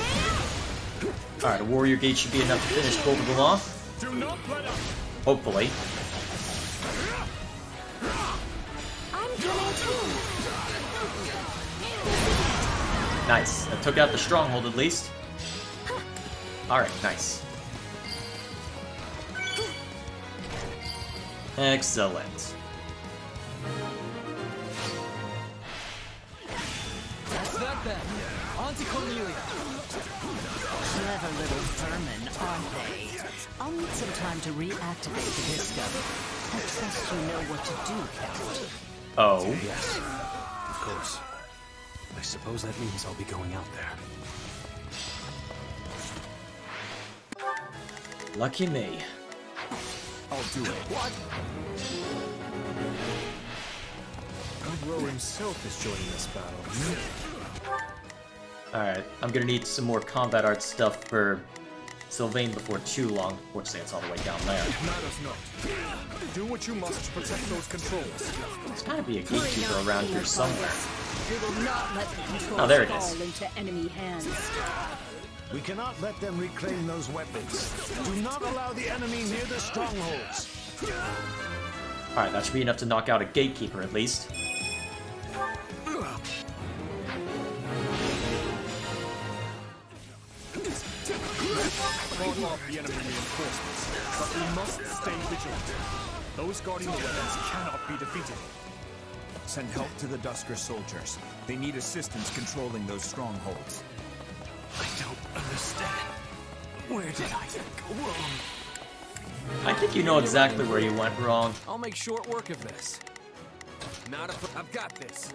Alright, a warrior gate should be enough to finish both of them off. Hopefully. I'm coming too. Nice. That took out the stronghold at least. Alright, nice. Excellent. That's that then. On to Cornelia. Clever little vermin, aren't they? I'll need some time to reactivate the disco. I trust you know what to do, Captain. Oh. Yes, of course. I suppose that means I'll be going out there. Lucky me. I'll do it. What? Godro himself is joining this battle. Alright, I'm gonna need some more combat art stuff for Sylvain before too long. Fortunately, it's all the way down there. Matters not. Do what you must to protect those controls. There's gotta be a gatekeeper around here somewhere. We will not let the controls Oh, there it fall is. into enemy hands. We cannot let them reclaim those weapons. Do not allow the enemy near the strongholds. Alright, that should be enough to knock out a gatekeeper at least. Fought off the enemy reinforcements, but we must stay vigilant. Those guarding the weapons cannot be defeated. Send help to the Dusker soldiers. They need assistance controlling those strongholds. I don't understand. Where did I go wrong? I think you know exactly where you went wrong. I'll make short work of this. I've got this.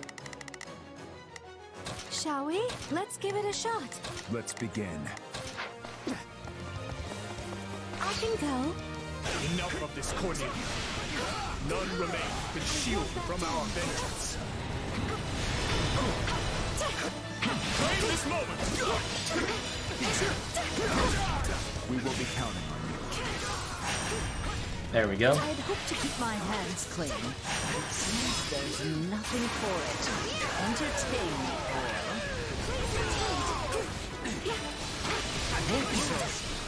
Shall we? Let's give it a shot. Let's begin. I can go. Enough of this, Cornelia. None remain who can shield from our vengeance. Claim this moment! We will be counting on you. There we go. I'd hope to keep my hands clean. It seems there's nothing for it. Entertain me, girl.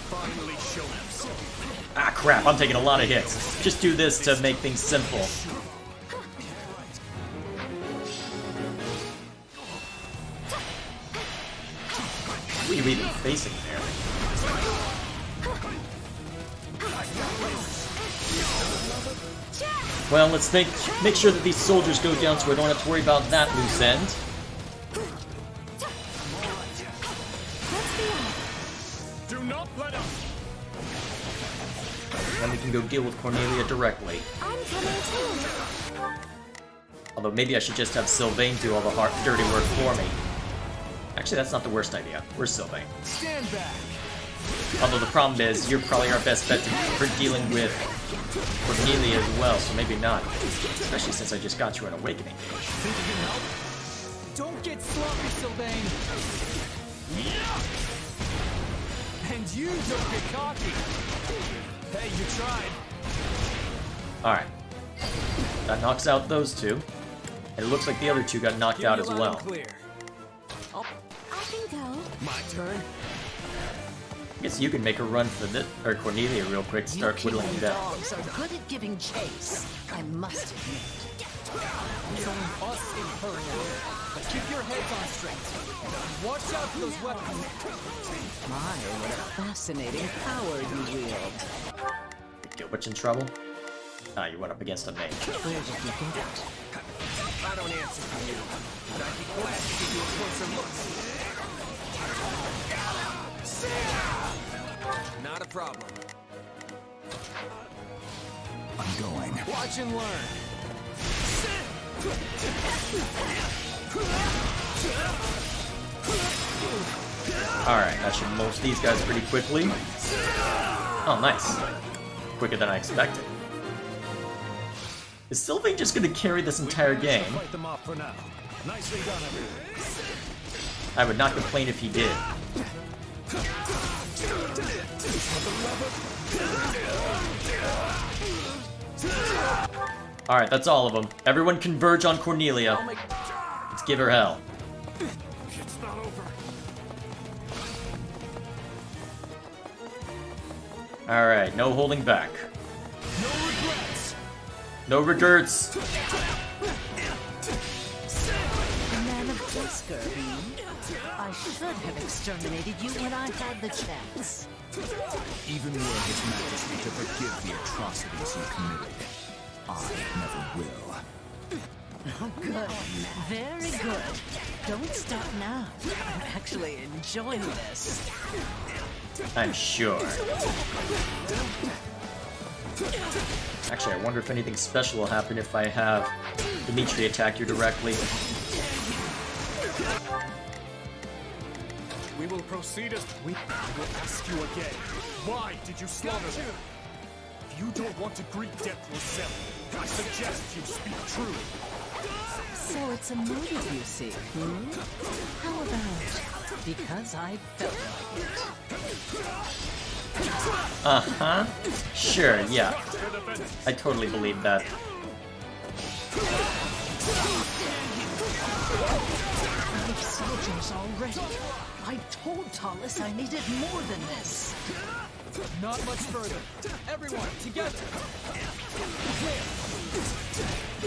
Finally show himself. Ah, crap, I'm taking a lot of hits. Just do this to make things simple. What are you even facing there? Well, let's make sure that these soldiers go down so I don't have to worry about that loose end. Do not let up. Then we can go deal with Cornelia directly. I'm coming too. Although maybe I should just have Sylvain do all the hard, dirty work for me. Actually, that's not the worst idea. Where's Sylvain? Stand back. Although the problem is, you're probably our best bet for dealing with Cornelia as well, so maybe not. Especially since I just got you an awakening. Think you can help? Don't get sloppy, Sylvain. And you don't get cocky. Hey, you tried. Alright. That knocks out those two. And it looks like the other two got knocked out as well. Clear. I can go. My turn. I guess you can make a run for this, or Cornelia real quick, start whittling them down. Dogs are good at giving chase, I must admit. It's on us in her now. But keep your heads on straight. Watch out for those weapons. My, what a fascinating power you wield. Did Gilbert's in trouble? Ah, you went up against a mage. Where did you get it? I don't answer for you, but I'd be glad to give you a closer look. Not a problem. I'm going. Watch and learn. Alright, that should mulch these guys pretty quickly. Oh, nice. Quicker than I expected. Is Sylvain just gonna carry this entire game? Fight them off for now. Nicely done, everyone. I would not complain if he did. Alright, that's all of them. Everyone converge on Cornelia. Let's give her hell. It's not over. Alright, no holding back. No regrets. No regrets. Man of Dusker, I should have exterminated you when I had the chance. Even were His Majesty to forgive the atrocities you committed, I never will. Oh, good. Very good. Don't stop now. I'm actually enjoying this. I'm sure. Actually, I wonder if anything special will happen if I have Dimitri attack you directly. We will proceed as we will ask you again. Why did you slaughter them? If If you don't want to greet death yourself, I suggest you speak true. So it's a motive, you see, How about because I felt like it? Uh-huh. Sure, yeah. I totally believe that. 5 soldiers already. I told Tallis I needed more than this. Not much further. Everyone, together.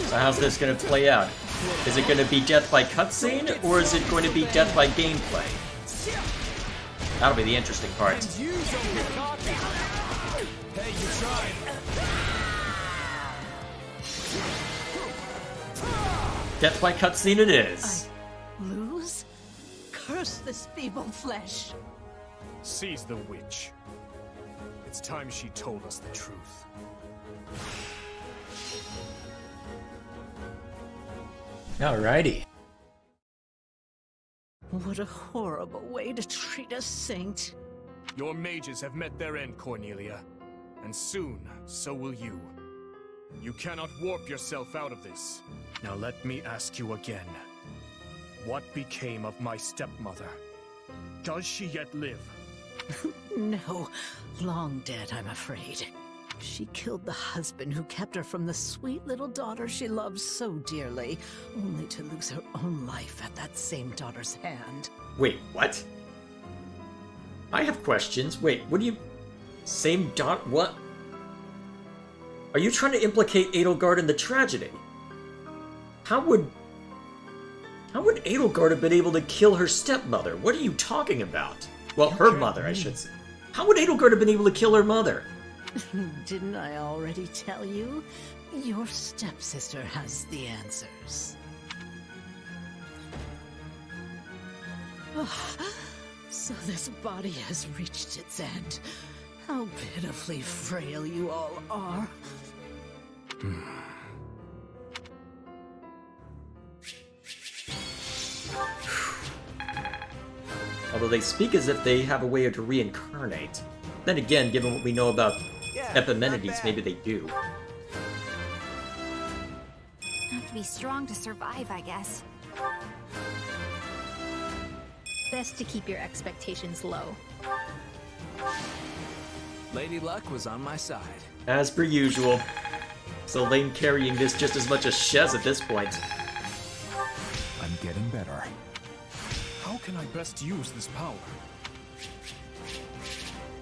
So how's this gonna play out? Is it gonna be death by cutscene, or is it going to be death by gameplay? That'll be the interesting part. And you don't get cocky. Hey, you tried. Death by cutscene it is. Lose? Curse this feeble flesh. Seize the witch. It's time she told us the truth. Alrighty. What a horrible way to treat a saint. Your mages have met their end, Cornelia. And soon, so will you. You cannot warp yourself out of this. Now let me ask you again. What became of my stepmother? Does she yet live? No, long dead, I'm afraid. She killed the husband who kept her from the sweet little daughter she loved so dearly, only to lose her own life at that same daughter's hand. Wait, what? I have questions. Wait, what do you... Same dot... What? Are you trying to implicate Edelgard in the tragedy? How would Edelgard have been able to kill her stepmother? What are you talking about? Well, her mother, I should say. How would Edelgard have been able to kill her mother? Didn't I already tell you? Your stepsister has the answers. So this body has reached its end. How pitifully frail you all are. Although they speak as if they have a way to reincarnate. Then again, given what we know about Epimenides, maybe they do. Have to be strong to survive, I guess. Best to keep your expectations low. Lady Luck was on my side. As per usual. Sylvain carrying this just as much as Shez at this point. I'm getting better. How can I best use this power?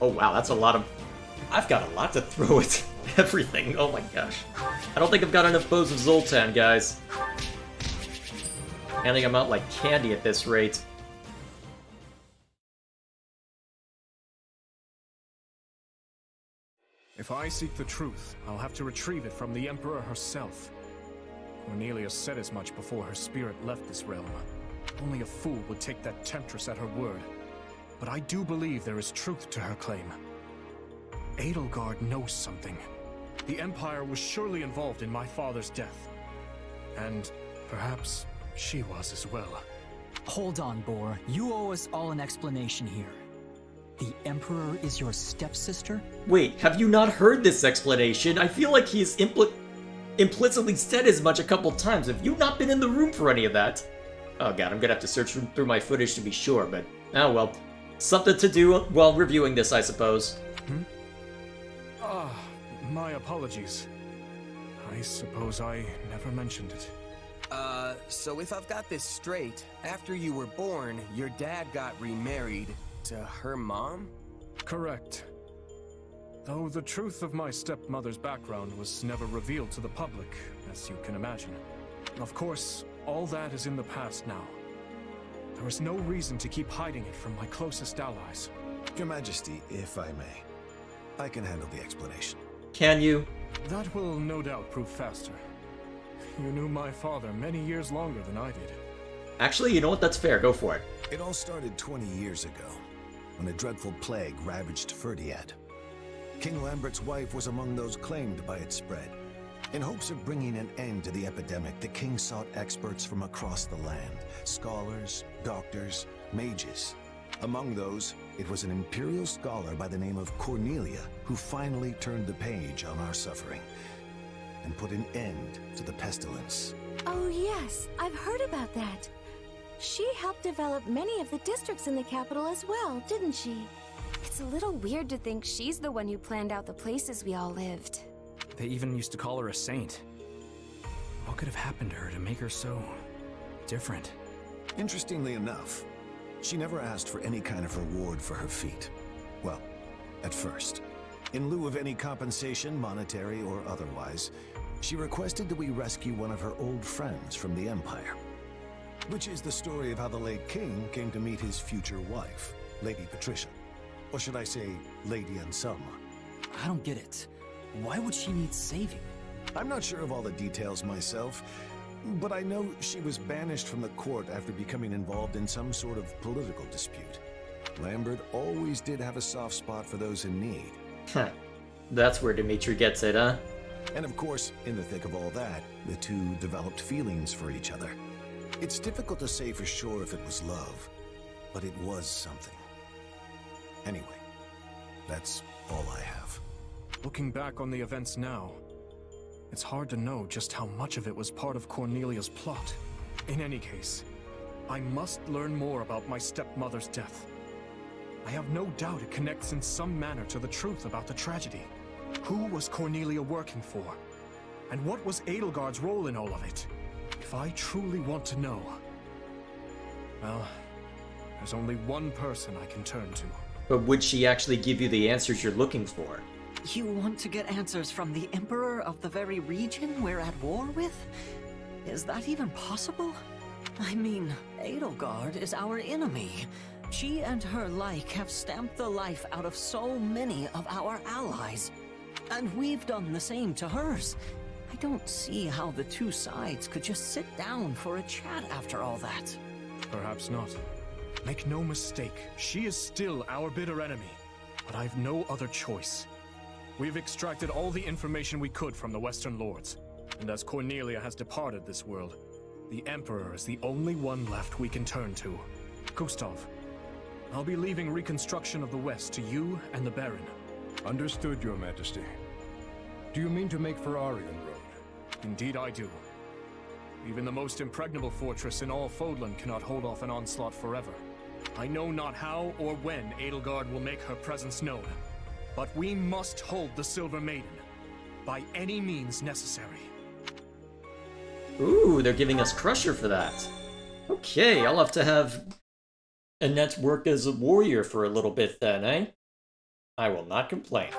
Oh wow, that's a lot of... I've got a lot to throw at everything. Oh my gosh. I don't think I've got enough bows of Zoltan, guys. Handing them out like candy at this rate. If I seek the truth, I'll have to retrieve it from the Emperor herself. Cornelia said as much before her spirit left this realm. Only a fool would take that temptress at her word. But I do believe there is truth to her claim. Edelgard knows something. The Empire was surely involved in my father's death. And perhaps she was as well. Hold on, Boar. You owe us all an explanation here. The Emperor is your stepsister? Wait, have you not heard this explanation? I feel like he's implicitly said as much a couple times. Have you not been in the room for any of that? Oh god, I'm gonna have to search through my footage to be sure, but... Oh well. Something to do while reviewing this, I suppose. My apologies. I suppose I never mentioned it. So if I've got this straight, after you were born, your dad got remarried to her mom? Correct. Though the truth of my stepmother's background was never revealed to the public, as you can imagine. Of course, all that is in the past now. There is no reason to keep hiding it from my closest allies. Your Majesty, if I may, I can handle the explanation. Can you? That will no doubt prove faster. You knew my father many years longer than I did. Actually, you know what? That's fair. Go for it. It all started 20 years ago, when a dreadful plague ravaged Ferdiad. King Lambert's wife was among those claimed by its spread. In hopes of bringing an end to the epidemic, the king sought experts from across the land. Scholars, doctors, mages. Among those, it was an Imperial scholar by the name of Cornelia who finally turned the page on our suffering and put an end to the pestilence. Oh yes, I've heard about that. She helped develop many of the districts in the capital as well, didn't she? It's a little weird to think she's the one who planned out the places we all lived. They even used to call her a saint. What could have happened to her to make her so different? Interestingly enough, she never asked for any kind of reward for her feat. Well, at first. In lieu of any compensation, monetary or otherwise, she requested that we rescue one of her old friends from the Empire. Which is the story of how the late king came to meet his future wife, Lady Patricia. Or should I say, Lady Anselma. I don't get it. Why would she need saving? I'm not sure of all the details myself, but I know she was banished from the court after becoming involved in some sort of political dispute. Lambert always did have a soft spot for those in need. That's where Dimitri gets it, huh? And of course, in the thick of all that, the two developed feelings for each other. It's difficult to say for sure if it was love, but it was something. Anyway, that's all I have. Looking back on the events now, it's hard to know just how much of it was part of Cornelia's plot. In any case, I must learn more about my stepmother's death. I have no doubt it connects in some manner to the truth about the tragedy. Who was Cornelia working for? And what was Edelgard's role in all of it? If I truly want to know, well, there's only one person I can turn to. But would she actually give you the answers you're looking for? You want to get answers from the Emperor of the very region we're at war with? Is that even possible? I mean, Edelgard is our enemy. She and her like have stamped the life out of so many of our allies. And we've done the same to hers. I don't see how the two sides could just sit down for a chat after all that. Perhaps not. Make no mistake, she is still our bitter enemy. But I've no other choice. We've extracted all the information we could from the Western Lords. And as Cornelia has departed this world, the Emperor is the only one left we can turn to. Gustav, I'll be leaving reconstruction of the West to you and the Baron. Understood, Your Majesty. Do you mean to make for Aryan Road? Indeed I do. Even the most impregnable fortress in all Fodlan cannot hold off an onslaught forever. I know not how or when Edelgard will make her presence known, but we must hold the Silver Maiden, by any means necessary. Ooh, they're giving us Crusher for that. Okay, I'll have to have Annette work as a warrior for a little bit then, eh? I will not complain.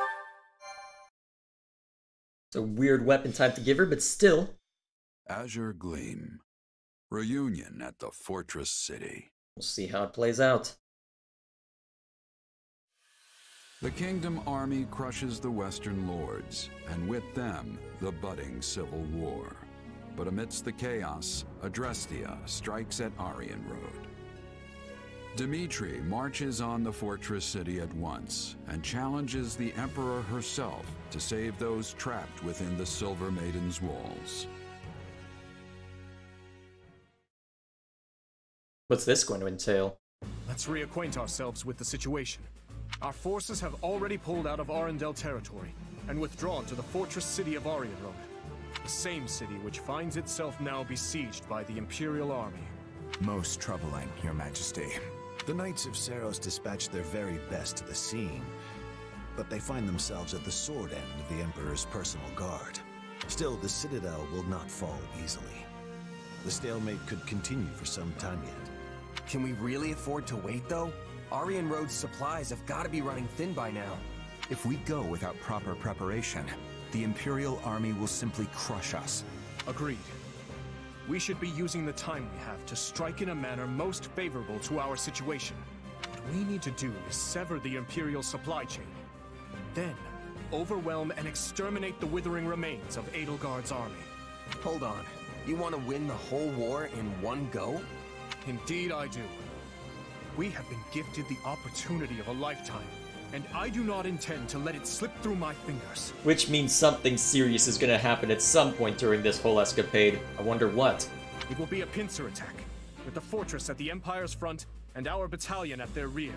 It's a weird weapon type to give her, but still. Azure Gleam. Reunion at the Fortress City. We'll see how it plays out. The Kingdom Army crushes the Western Lords, and with them, the budding civil war. But amidst the chaos, Adrestia strikes at Aryan Road. Dimitri marches on the Fortress City at once, and challenges the Emperor herself to save those trapped within the Silver Maiden's walls. What's this going to entail? Let's reacquaint ourselves with the situation. Our forces have already pulled out of Arundel territory and withdrawn to the fortress city of Arianrod, the same city which finds itself now besieged by the Imperial Army. Most troubling, Your Majesty. The Knights of Seros dispatched their very best to the scene, but they find themselves at the sword end of the Emperor's personal guard. Still, the Citadel will not fall easily. The stalemate could continue for some time yet. Can we really afford to wait, though? Aryan Road's supplies have got to be running thin by now. If we go without proper preparation, the Imperial Army will simply crush us. Agreed. We should be using the time we have to strike in a manner most favorable to our situation. What we need to do is sever the Imperial supply chain. Then, overwhelm and exterminate the withering remains of Edelgard's army. Hold on. You want to win the whole war in one go? Indeed I do. We have been gifted the opportunity of a lifetime, and I do not intend to let it slip through my fingers. Which means something serious is going to happen at some point during this whole escapade. I wonder what. It will be a pincer attack, with the fortress at the Empire's front and our battalion at their rear.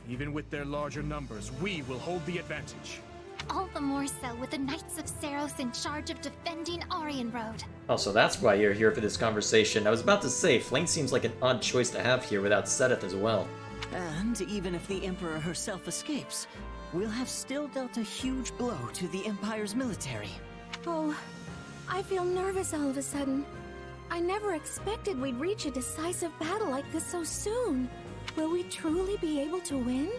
Even with their larger numbers, we will hold the advantage. All the more so with the Knights of Saros in charge of defending Aryan Road. Oh, so that's why you're here for this conversation. I was about to say, Flayn seems like an odd choice to have here without Seteth as well. And even if the Emperor herself escapes, we'll have still dealt a huge blow to the Empire's military. Oh, I feel nervous all of a sudden. I never expected we'd reach a decisive battle like this so soon. Will we truly be able to win?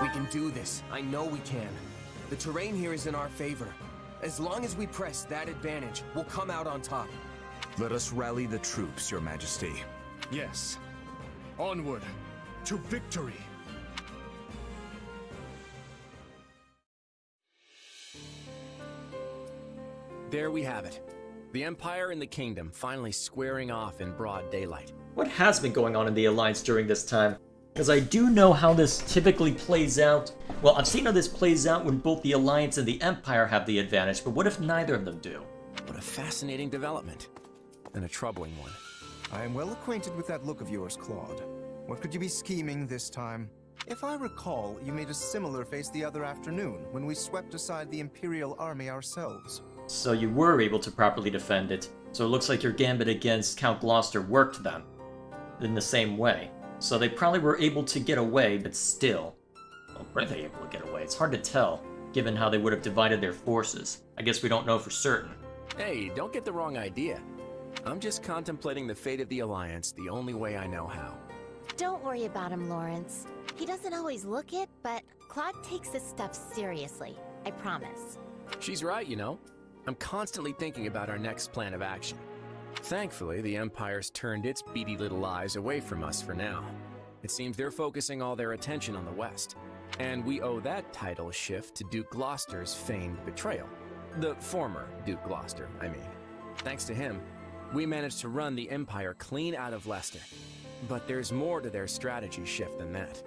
We can do this. I know we can. The terrain here is in our favor. As long as we press that advantage, we'll come out on top. Let us rally the troops, Your Majesty. Yes. Onward to victory. There we have it. The Empire and the Kingdom finally squaring off in broad daylight. What has been going on in the Alliance during this time? Because I do know how this typically plays out. Well, I've seen how this plays out when both the Alliance and the Empire have the advantage, but what if neither of them do? What a fascinating development. And a troubling one. I am well acquainted with that look of yours, Claude. What could you be scheming this time? If I recall, you made a similar face the other afternoon, when we swept aside the Imperial army ourselves. So you were able to properly defend it. So it looks like your gambit against Count Gloucester worked then. In the same way. So they probably were able to get away, but still. Well, were they able to get away? It's hard to tell, given how they would have divided their forces. I guess we don't know for certain. Hey, don't get the wrong idea. I'm just contemplating the fate of the Alliance the only way I know how. Don't worry about him, Lawrence. He doesn't always look it, but Claude takes this stuff seriously. I promise. She's right, you know. I'm constantly thinking about our next plan of action. Thankfully, the Empire's turned its beady little eyes away from us for now. It seems they're focusing all their attention on the West. And we owe that title shift to Duke Gloucester's famed betrayal. The former Duke Gloucester, I mean. Thanks to him, we managed to run the Empire clean out of Leicester. But there's more to their strategy shift than that.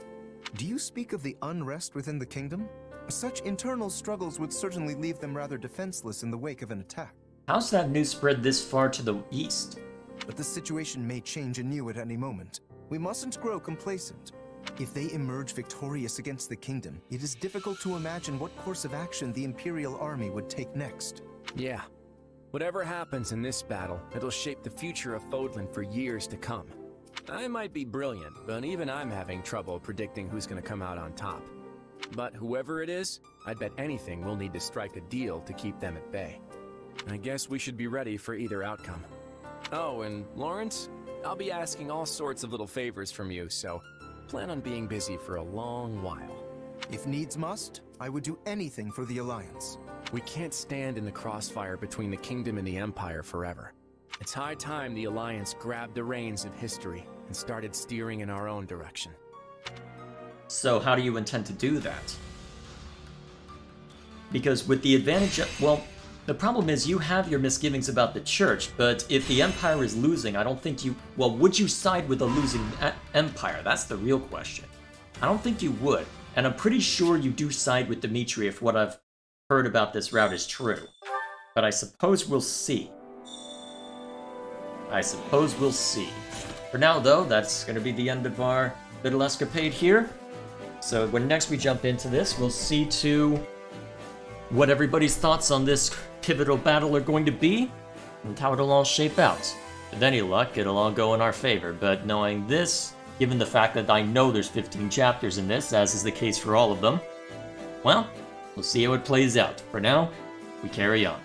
Do you speak of the unrest within the kingdom? Such internal struggles would certainly leave them rather defenseless in the wake of an attack. How's that news spread this far to the east? But the situation may change anew at any moment. We mustn't grow complacent. If they emerge victorious against the kingdom, it is difficult to imagine what course of action the Imperial army would take next. Yeah. Whatever happens in this battle, it'll shape the future of Fodlan for years to come. I might be brilliant, but even I'm having trouble predicting who's gonna come out on top. But whoever it is, I'd bet anything we'll need to strike a deal to keep them at bay. I guess we should be ready for either outcome. Oh, and Lawrence, I'll be asking all sorts of little favors from you, so plan on being busy for a long while. If needs must, I would do anything for the Alliance. We can't stand in the crossfire between the Kingdom and the Empire forever. It's high time the Alliance grabbed the reins of history and started steering in our own direction. So how do you intend to do that? Because with the advantage of, well, the problem is you have your misgivings about the Church, but if the Empire is losing, I don't think you... Well, would you side with the losing Empire? That's the real question. I don't think you would, and I'm pretty sure you do side with Dimitri if what I've heard about this route is true. But I suppose we'll see. I suppose we'll see. For now, though, that's going to be the end of our little escapade here. So when next we jump into this, we'll see to what everybody's thoughts on this pivotal battle are going to be, and how it'll all shape out. With any luck, it'll all go in our favor, but knowing this, given the fact that I know there's 15 chapters in this, as is the case for all of them, well, we'll see how it plays out. For now, we carry on.